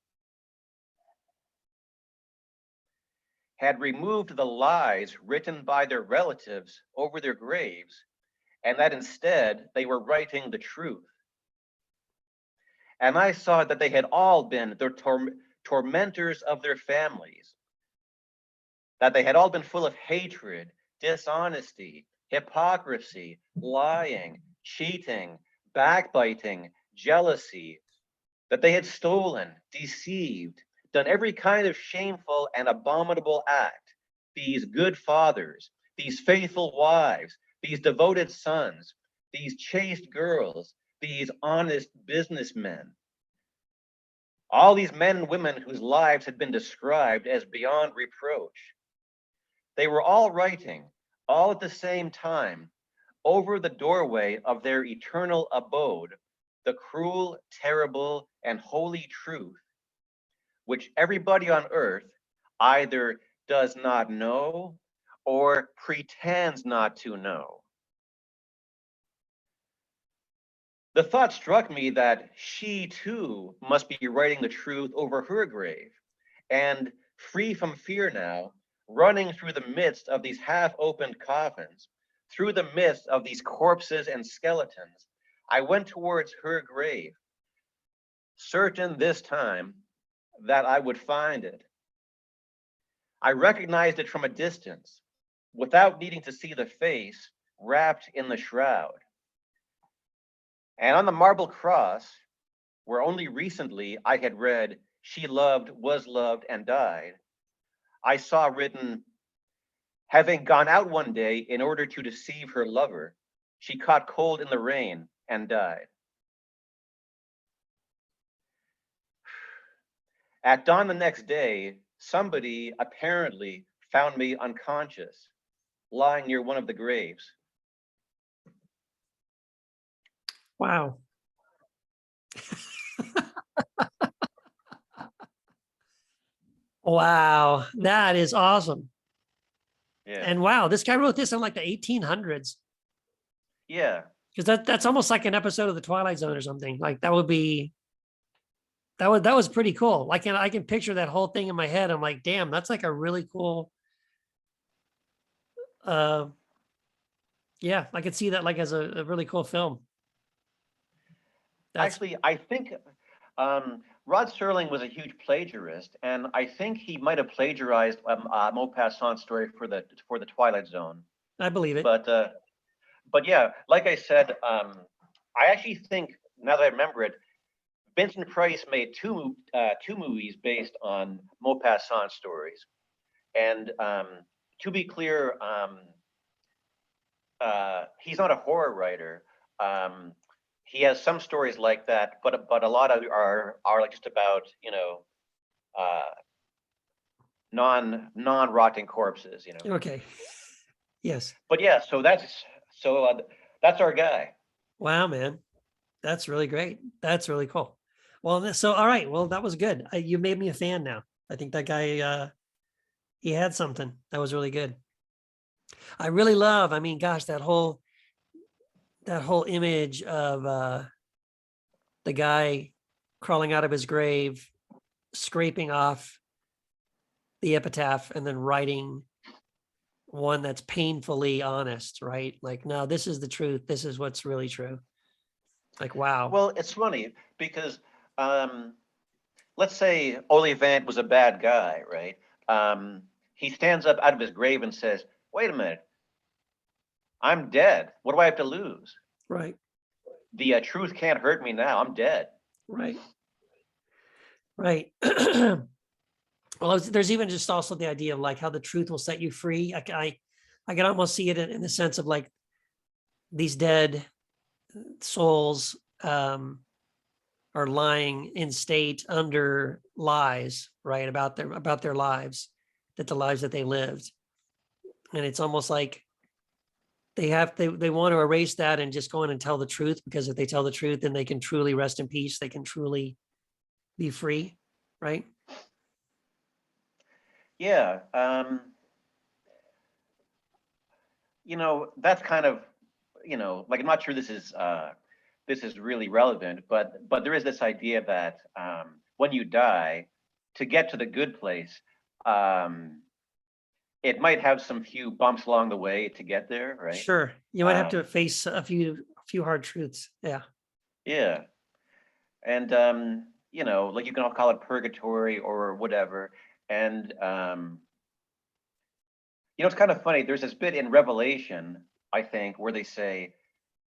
had removed the lies written by their relatives over their graves, and that instead they were writing the truth. And I saw that they had all been the tormentors of their families, that they had all been full of hatred, dishonesty, hypocrisy, lying, cheating, backbiting, jealousy, that they had stolen, deceived, done every kind of shameful and abominable act. These good fathers, these faithful wives, these devoted sons, these chaste girls, these honest businessmen. All these men and women whose lives had been described as beyond reproach. They were all writing, all at the same time, over the doorway of their eternal abode, the cruel, terrible, and holy truth, which everybody on earth either does not know or pretends not to know. The thought struck me that she too must be writing the truth over her grave, and free from fear now, running through the midst of these half-opened coffins, through the midst of these corpses and skeletons, I went towards her grave, certain this time that I would find it. I recognized it from a distance, without needing to see the face wrapped in the shroud. And on the marble cross, where only recently I had read, "She loved, was loved, and died," I saw written, "Having gone out one day in order to deceive her lover, she caught cold in the rain and died." At dawn the next day, somebody apparently found me unconscious, lying near one of the graves. Wow. Wow, that is awesome. Yeah. And wow, this guy wrote this in like the 1800s. Yeah. Because that's almost like an episode of the Twilight Zone or something. Like that would be that was pretty cool. Like I can picture that whole thing in my head. I'm like, damn, that's like a really cool Yeah, I could see that like as a really cool film. That's Actually, I think Rod Serling was a huge plagiarist, and I think he might have plagiarized Maupassant's story for the Twilight Zone. I believe it. But yeah, like I said, I actually think now that I remember it, Vincent Price made two movies based on Maupassant stories. And to be clear, he's not a horror writer. He has some stories like that, but a lot of are like just about uh, non rotting corpses. Okay. Yes. But yeah, that's our guy. Wow, man. That's really great. That's really cool. Well, so all right. Well, that was good. You made me a fan now. I think that guy he had something. That was really good. I really love, I mean, gosh, that whole image of the guy crawling out of his grave, scraping off the epitaph and then writing one that's painfully honest, right? Like, no, this is the truth. This is what's really true. Like, wow. Well, it's funny because let's say Oliphant was a bad guy, right? He stands up out of his grave and says, "Wait a minute, I'm dead. What do I have to lose? Right. The truth can't hurt me now. I'm dead." Right. Right. Well, there's even just also the idea of like how the truth will set you free. I can almost see it in the sense of like these dead souls are lying in state under lies, right, about their lives, that the lives that they lived, and it's almost like they want to erase that and just go in and tell the truth, because if they tell the truth, then they can truly rest in peace. They can truly be free, right? Yeah. That's kind of, like, I'm not sure this is really relevant, but there is this idea that when you die, to get to the good place, it might have some few bumps along the way to get there, right? Sure, you might have to Um, face a few hard truths. Yeah. yeah. And like, you can all call it purgatory or whatever. And it's kind of funny. There's this bit in Revelation, I think, where they say,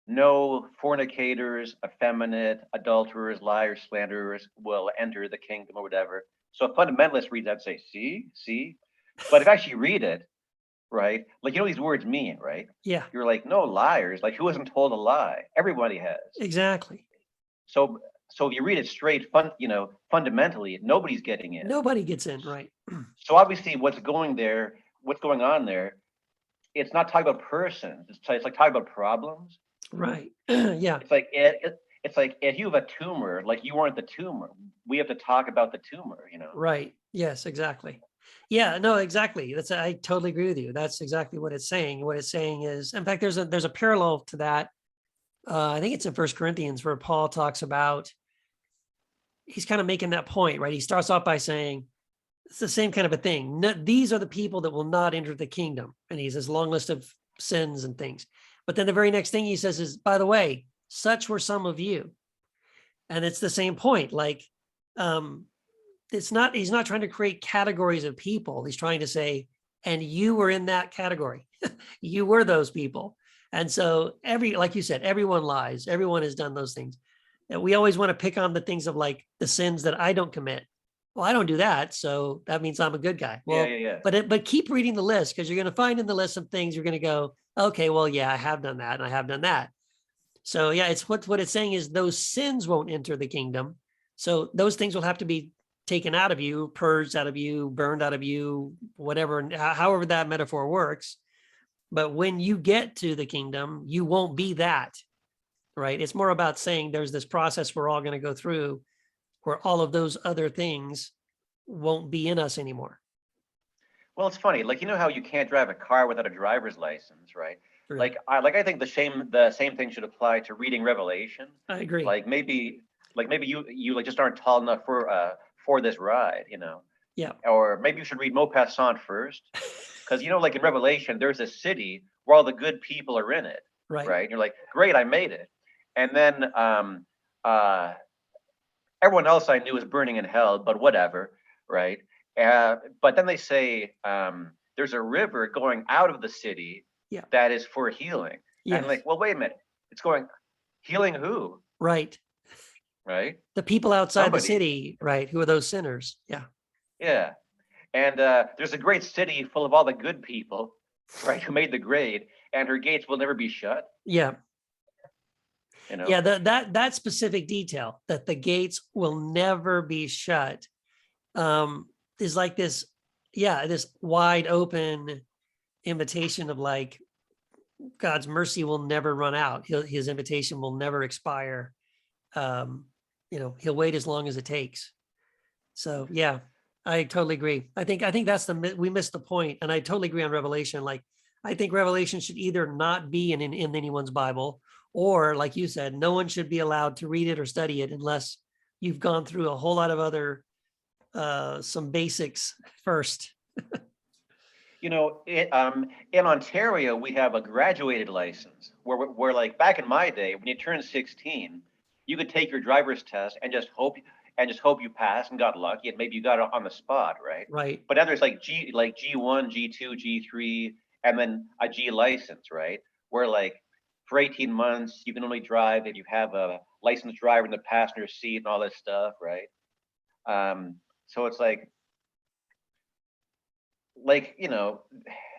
"No fornicators, effeminate, adulterers, liars, slanderers will enter the kingdom," or whatever. So a fundamentalist reads that and say, see. But if you actually read it, right, like, these words mean, right? Yeah, You're like, no liars. Like, who hasn't told a lie? Everybody has. exactly. So if you read it straight, fundamentally, nobody's getting in. Nobody gets in, right? So obviously, what's going on there, it's not talking about persons. It's like talking about problems. Right. Yeah. It's like if you have a tumor, like, you weren't the tumor. We have to talk about the tumor. Right. Yes, exactly. Yeah, no, exactly. I totally agree with you. That's exactly what it's saying. What it's saying is, in fact, there's a parallel to that. I think it's in First Corinthians where Paul talks about, he's kind of making that point, right? He starts off by saying it's the same kind of a thing. These are the people that will not enter the kingdom. And he says long list of sins and things. But then the very next thing he says is, by the way, such were some of you. And it's the same point. Like, he's not trying to create categories of people. He's trying to say, and you were in that category. You were those people. And so like you said, everyone lies. Everyone has done those things. And we always want to pick on the things of like the sins that I don't commit. Well, I don't do that, so that means I'm a good guy. Well, Yeah. but keep reading the list, because you're going to find in the list some things you're going to go, okay, well, yeah, I have done that and I have done that. So yeah, it's what it's saying is those sins won't enter the kingdom. So those things will have to be taken out of you, purged out of you, burned out of you, whatever, however that metaphor works. But when you get to the kingdom, you won't be that, right? It's more about saying there's this process we're all going to go through where all of those other things won't be in us anymore. Well, it's funny, like, how you can't drive a car without a driver's license, right? Right. I think the same thing should apply to reading Revelation. I agree. Like, maybe you like just aren't tall enough for this ride. Yeah. Or maybe you should read Maupassant first, because like in Revelation, there's a city where all the good people are in it, Right. right? And you're like, great, I made it. And then uh, everyone else I knew was burning in hell, but whatever, right? But then they say there's a river going out of the city Yeah. that is for healing. And Yes. like, well, wait a minute, it's going healing who, Right. right? The people outside the Somebody, city, right? Who are those sinners? Yeah. yeah. And there's a great city full of all the good people, right, who made the grade, and her gates will never be shut. Yeah. You know, Yeah. That specific detail that the gates will never be shut is like this, yeah, this wide open invitation of like God's mercy will never run out. His invitation will never expire. He'll wait as long as it takes. So yeah, I totally agree. I think that's we missed the point, and I totally agree on Revelation. Like, I think Revelation should either not be in anyone's Bible, or like you said, no one should be allowed to read it or study it unless you've gone through a whole lot of other some basics first. in Ontario, we have a graduated license where like back in my day, when you turned 16, you could take your driver's test and just hope you passed and got lucky, and maybe you got it on the spot, right? Right. But now there's like G1, G2, G3, and then a G license, right? Where like for 18 months you can only drive if you have a licensed driver in the passenger seat and all this stuff, right? So it's like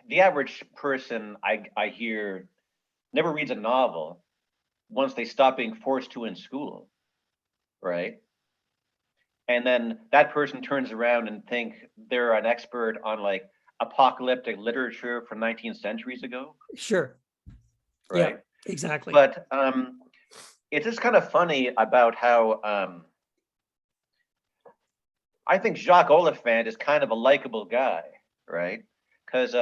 the average person I hear never reads a novel once they stop being forced to in school, right? And then that person turns around and think they're an expert on like apocalyptic literature from 19 centuries ago, Sure. Yeah, right? exactly. But it's just kind of funny about how I think Jacques Oliphant is kind of a likable guy, right? Because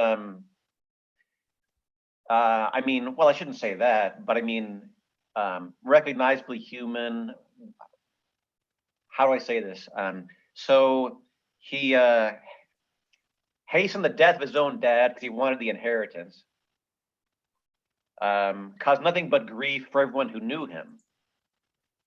I mean, well, I shouldn't say that, but I mean, recognizably human. How do I say this? So he hastened the death of his own dad because he wanted the inheritance. Caused nothing but grief for everyone who knew him,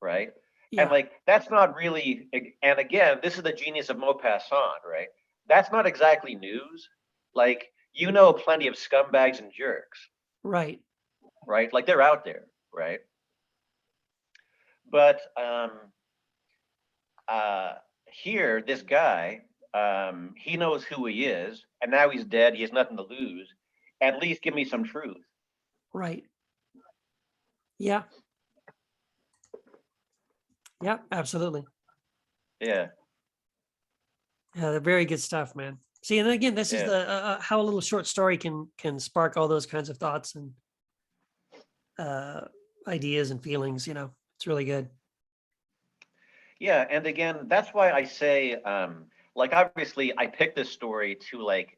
right? Yeah. And like, that's not really, and again, this is the genius of Maupassant, right? That's not exactly news. Like, plenty of scumbags and jerks, Right. right? Like, they're out there, right? But here, this guy, he knows who he is, and now he's dead. He has nothing to lose. At least give me some truth. Right. Yeah. Yeah, absolutely. Yeah. Yeah, they're very good stuff, man. See, and again, this is Yeah. the how a little short story can spark all those kinds of thoughts and ideas and feelings. It's really good. Yeah, and again, that's why I say, like, obviously, I picked this story to like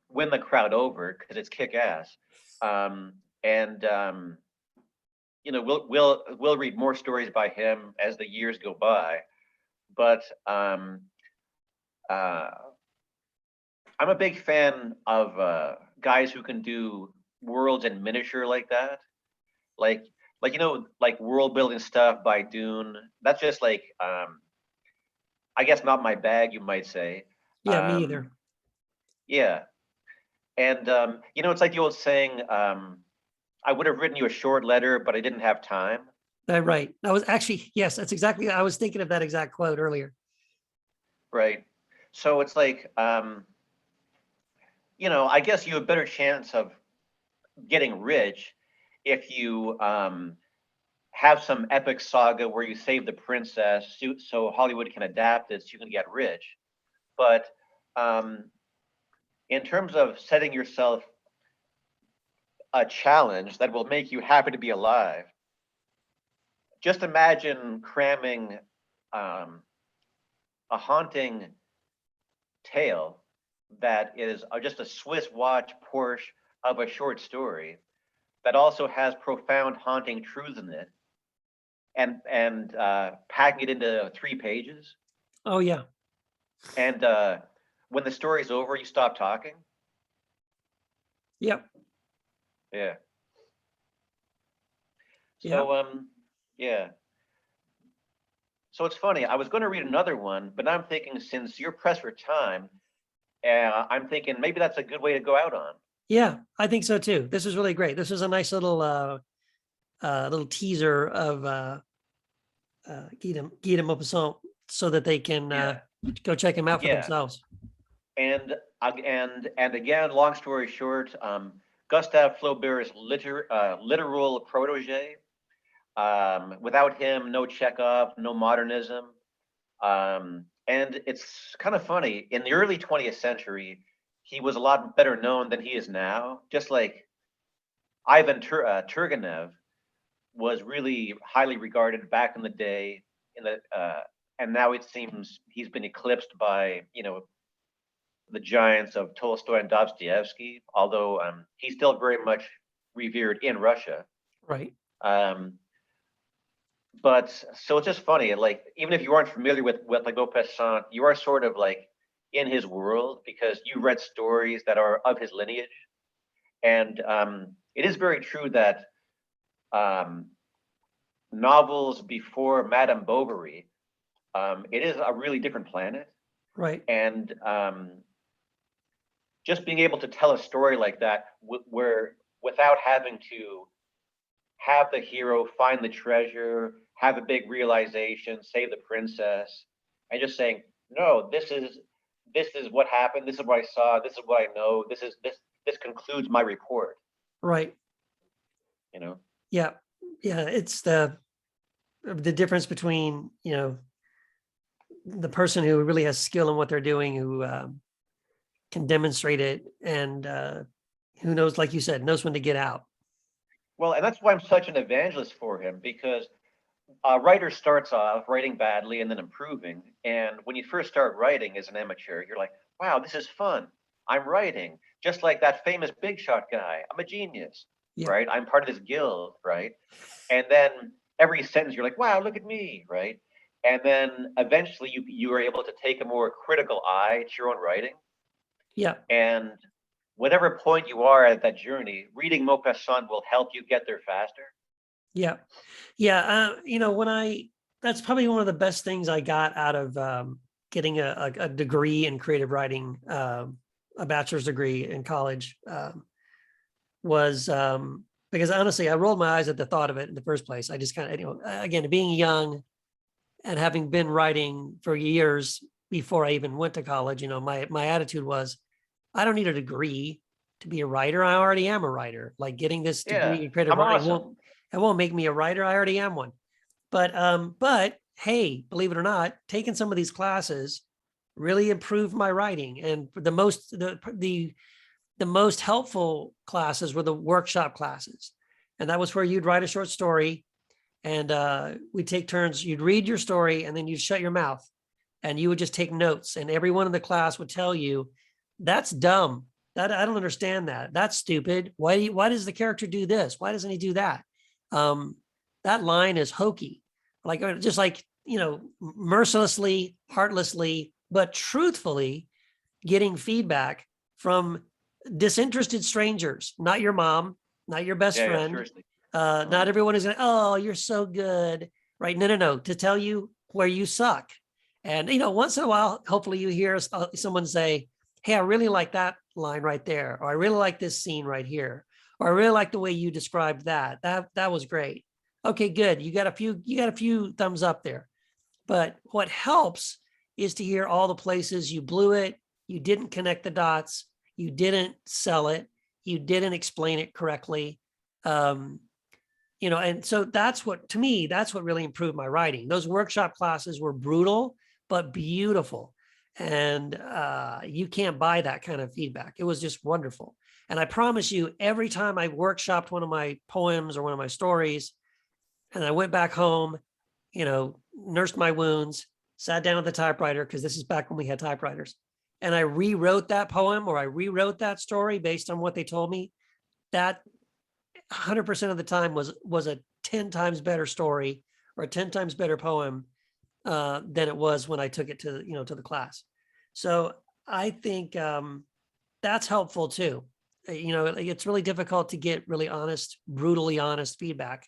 win the crowd over because it's kick ass, and we'll read more stories by him as the years go by, but uh, I'm a big fan of guys who can do worlds in miniature like that, like like world building stuff by Dune. That's just like I guess not my bag, you might say. Yeah, me either. Yeah, and it's like the old saying, I would have written you a short letter, but I didn't have time. Right. I was actually, yes, that's exactly, I was thinking of that exact quote earlier. Right. So it's like, I guess you have a better chance of getting rich if you have some epic saga where you save the princess so Hollywood can adapt it so you can get rich. But in terms of setting yourself a challenge that will make you happy to be alive, just imagine cramming a haunting tale that is just a Swiss watch Porsche of a short story that also has profound haunting truths in it, and packing it into 3 pages. Oh yeah. And when the story's over, you stop talking. Yep. Yeah. Yep. So yeah. So it's funny. I was going to read another one, but now I'm thinking since you're pressed for time, I'm thinking maybe that's a good way to go out on. Yeah, I think so too. This was really great. This was a nice little teaser of Guy De Maupassant so that they can Yeah. go check him out for Yeah. themselves. And again, long story short, Gustave Flaubert's literal protege. Without him, no Chekhov, no modernism. And it's kind of funny. In the early 20th century, he was a lot better known than he is now. Just like Ivan Turgenev was really highly regarded back in the day. And now it seems he's been eclipsed by the giants of Tolstoy and Dostoevsky. Although he's still very much revered in Russia. Right. Um, but so it's just funny, like even if you aren't familiar with like Maupassant, you are sort of like in his world because you read stories that are of his lineage, and it is very true that um, novels before Madame Bovary, it is a really different planet, Right. and just being able to tell a story like that, where without having to have the hero find the treasure, have a big realization, save the princess, and just saying, no, this is what happened, this is what I saw, this is what I know, this concludes my report, Right. you know? Yeah. Yeah. It's the difference between, the person who really has skill in what they're doing, who can demonstrate it, and who knows, like you said, knows when to get out. Well, and that's why I'm such an evangelist for him, because a writer starts off writing badly and then improving. And when you first start writing as an amateur, you're like, wow, this is fun. I'm writing just like that famous big shot guy. I'm a genius, Yeah. right? I'm part of this guild, right? And then every sentence you're like, wow, look at me, right? And then eventually you are able to take a more critical eye to your own writing. Yeah. And whatever point you are at that journey, reading Maupassant will help you get there faster. Yeah. Yeah. That's probably one of the best things I got out of getting a degree in creative writing, a bachelor's degree in college, was because honestly, I rolled my eyes at the thought of it in the first place. I just kind of, again, being young and having been writing for years before I even went to college, my attitude was, I don't need a degree to be a writer. I already am a writer. Like getting this Yeah, degree in creative I'm writing awesome. won't make me a writer. I already am one. But hey, believe it or not, taking some of these classes really improved my writing. And the most helpful classes were the workshop classes. And that was where you'd write a short story, and we'd take turns. You'd read your story and then you'd shut your mouth and you would just take notes. And everyone in the class would tell you, that's dumb. That I don't understand that. That's stupid. Why does the character do this? Why doesn't he do that? That line is hokey. Like, just like, mercilessly, heartlessly, but truthfully getting feedback from disinterested strangers, not your mom, not your best Yeah, yeah, friend. seriously. Not everyone is going to, oh, you're so good. Right. No. To tell you where you suck. And, once in a while, hopefully you hear someone say, hey, I really like that line right there. Or I really like this scene right here. Or I really like the way you described that. That was great. Okay, good. You got a few thumbs up there. But what helps is to hear all the places you blew it, you didn't connect the dots, you didn't sell it, you didn't explain it correctly. And so that's what really improved my writing. Those workshop classes were brutal, but beautiful. And you can't buy that kind of feedback. It was just wonderful. And I promise you, every time I workshopped one of my poems or one of my stories, and I went back home, nursed my wounds, sat down at the typewriter, because this is back when we had typewriters, and I rewrote that poem or I rewrote that story based on what they told me, that 100% of the time was a 10 times better story or a 10 times better poem than it was when I took it to the class. So I think that's helpful too. It's really difficult to get really honest, brutally honest feedback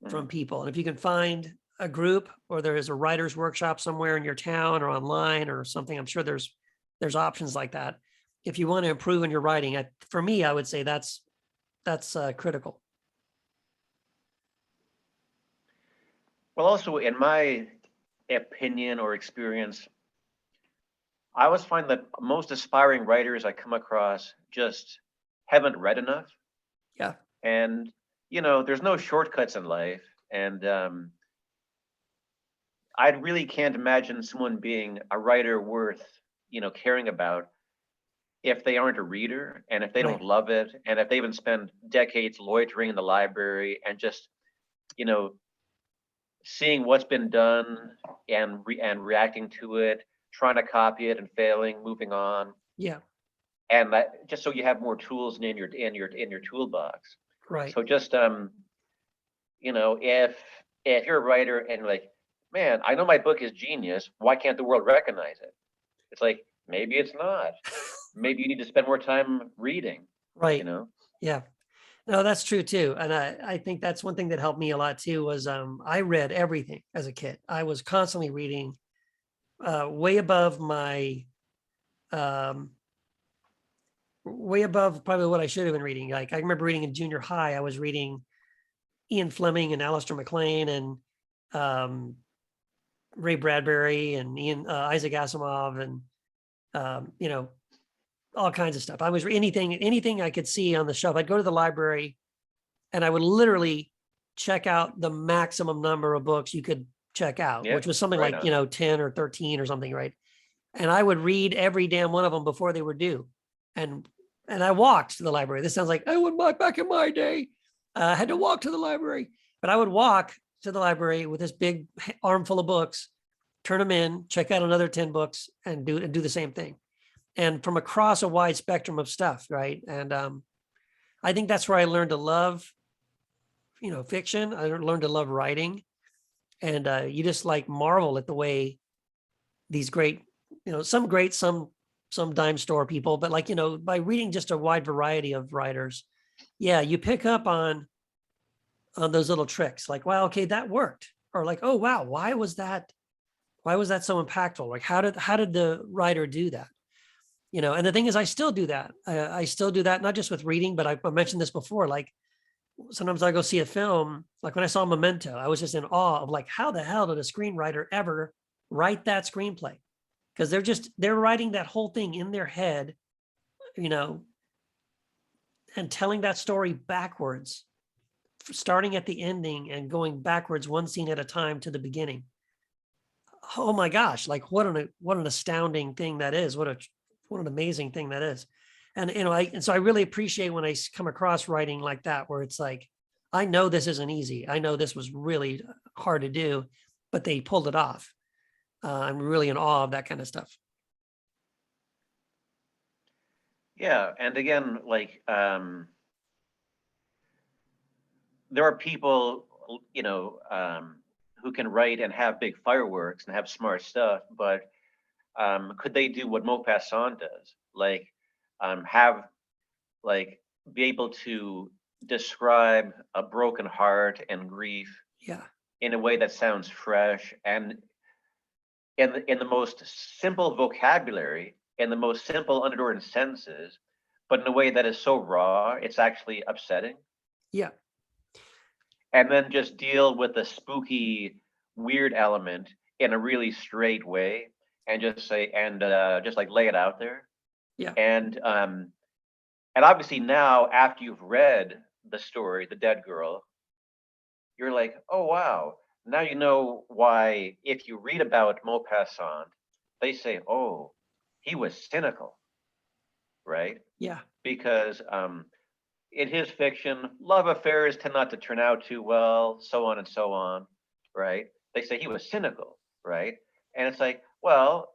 from Mhm. people. And if you can find a group or there is a writer's workshop somewhere in your town or online or something, I'm sure there's options like that. If you want to improve in your writing, for me, I would say that's critical. Well, also in my opinion or experience, I always find that most aspiring writers I come across just haven't read enough. Yeah, And, there's no shortcuts in life. And I really can't imagine someone being a writer worth, caring about if they aren't a reader and if they don't right. love it and if they even spend decades loitering in the library and just, you know, seeing what's been done and reacting to it, trying to copy it and failing, moving on, Yeah, and that, just so you have more tools in your toolbox. right. So just if you're a writer and like, man, I know my book is genius. Why can't the world recognize it? It's like maybe it's not. Maybe you need to spend more time reading. You Right. know. Yeah. No, that's true too. And I think that's one thing that helped me a lot too was I read everything as a kid. I was constantly reading way above my um way above probably what I should have been reading. Like I remember reading in junior high, I was reading Ian Fleming and Alistair MacLean and um Ray Bradbury and Isaac Asimov and all kinds of stuff. I was anything I could see on the shelf. I'd go to the library and I would literally check out the maximum number of books you could check out, which Yep. was something Right like, on. 10 or 13 or something, right? And I would read every damn one of them before they were due. And I walked to the library. This sounds like I went back in my day. I had to walk to the library, but I would walk to the library with this big armful of books, turn them in, check out another 10 books and do the same thing. And from across a wide spectrum of stuff, right? And I think that's where I learned to love fiction. I learned to love writing, and you just like marvel at the way these great, some great, some dime store people, but like by reading just a wide variety of writers, yeah, you pick up on those little tricks. Like, wow, okay, that worked, or like, oh wow, why was that? Why was that so impactful? Like, how did the writer do that? And the thing is, I still do that. I still do that, not just with reading, but I mentioned this before. Like sometimes I go see a film, like when I saw Memento, I was just in awe of like, how the hell did a screenwriter ever write that screenplay? Because they're writing that whole thing in their head, you know, and telling that story backwards, starting at the ending and going backwards one scene at a time to the beginning. Oh my gosh, like what an astounding thing that is. What an amazing thing that is. And so I really appreciate when I come across writing like that, where it's like, I know this isn't easy. I know this was really hard to do, but they pulled it off. I'm really in awe of that kind of stuff. Yeah, and again, like there are people, who can write and have big fireworks and have smart stuff, but could they do what Maupassant does? Like, have like be able to describe a broken heart and grief Yeah, in a way that sounds fresh and in the most simple vocabulary, in the most simple, unadorned senses, but in a way that is so raw, it's actually upsetting. yeah, And then just deal with the spooky, weird element in a really straight way, and just say and just like lay it out there. yeah, And and obviously now, after you've read the story, The Dead Girl, you're like, oh wow. Now you know why if you read about Maupassant, they say, oh, he was cynical, right? yeah, Because in his fiction, love affairs tend not to turn out too well, so on and so on, right? They say he was cynical, right? And it's like, well,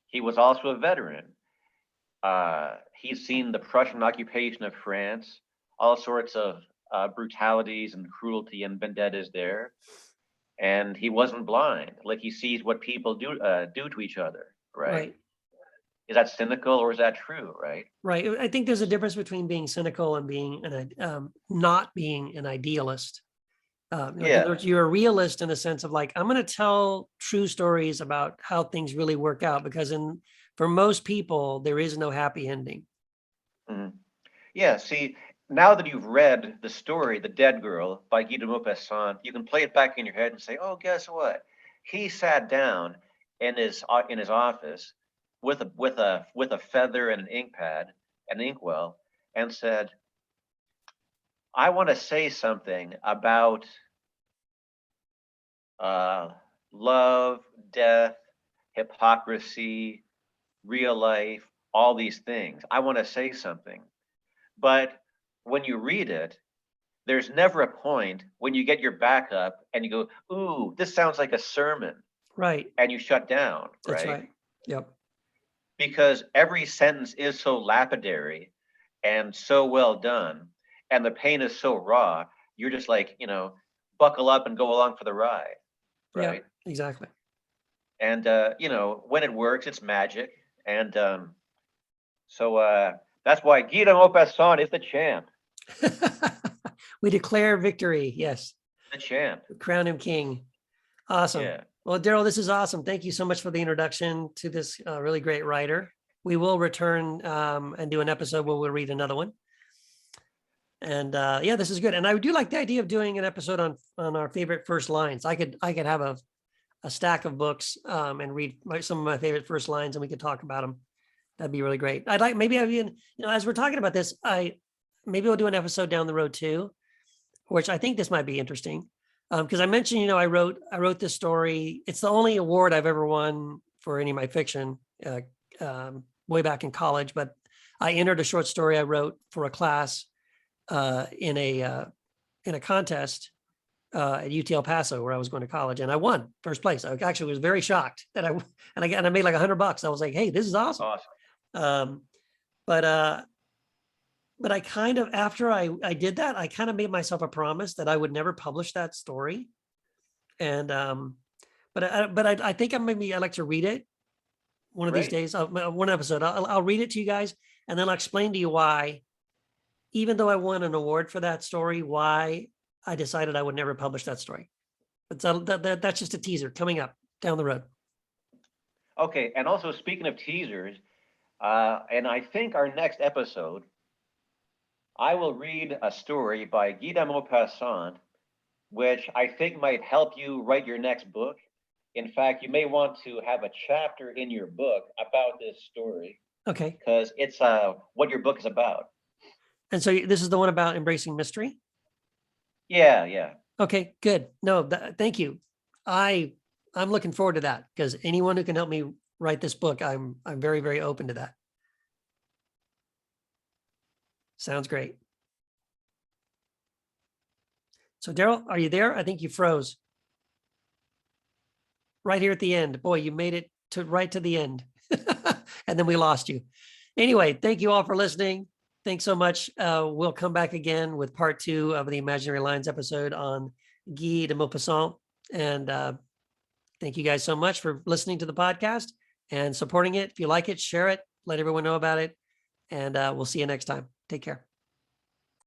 he was also a veteran. He's seen the Prussian occupation of France, all sorts of brutalities and cruelty and vendettas there, and he wasn't blind. Like he sees what people do to each other, right? Right. Is that cynical or is that true, right? Right. I think there's a difference between being cynical and being not being an idealist. Like in other words, you're a realist in the sense of like, I'm going to tell true stories about how things really work out, because for most people, there is no happy ending. Mhm. Yeah, see, now that you've read the story, The Dead Girl by Guy De Maupassant, you can play it back in your head and say, oh, guess what? He sat down in his office with a feather and an ink pad, an inkwell, and said, I want to say something about uh, love, death, hypocrisy, real life, all these things. I want to say something. But when you read it, there's never a point when you get your back up and you go, ooh, this sounds like a sermon, Right. and you shut down, That's right? right. Yep. Because every sentence is so lapidary and so well done, and the pain is so raw, you're just like, buckle up and go along for the ride, Yeah, right? exactly. And, when it works, it's magic. And so that's why Guy De Maupassant is the champ, We declare victory. Yes. the champ. Crown him king. Awesome. Yeah. Well, Darrell, this is awesome. Thank you so much for the introduction to this really great writer. We will return and do an episode where we'll read another one. And yeah, this is good. And I do like the idea of doing an episode on our favorite first lines. I could have a stack of books and read some of my favorite first lines, and we could talk about them. That'd be really great. I'd like, maybe I've even, as we're talking about this, maybe we'll do an episode down the road too, which I think this might be interesting. Because I mentioned, I wrote this story. It's the only award I've ever won for any of my fiction way back in college. But I entered a short story I wrote for a class in a contest at UT El Paso, where I was going to college, and I won first place. I actually was very shocked that I made like $100. I was like, hey, this is awesome. But I kind of, after I did that, I kind of made myself a promise that I would never publish that story. And, but I think I'd like to read it one of these days, one episode. I'll read it to you guys, and then I'll explain to you why, even though I won an award for that story, why I decided I would never publish that story. But that's just a teaser coming up down the road. Okay. And also, speaking of teasers, and I think our next episode, I will read a story by Guy De Maupassant, which I think might help you write your next book. In fact, you may want to have a chapter in your book about this story. Okay. Because it's what your book is about. And so this is the one about embracing mystery? Yeah, yeah. Okay, good. No, thank you. I'm looking forward to that, because anyone who can help me write this book, I'm very, very open to that. Sounds great. So Darrell, are you there? I think you froze. Right here at the end. Boy, you made it right to the end. And then we lost you. Anyway, thank you all for listening. Thanks so much. We'll come back again with part 2 of the Imaginary Lines episode on Guy De Maupassant. And thank you guys so much for listening to the podcast and supporting it. If you like it, share it, let everyone know about it. And we'll see you next time. Take care.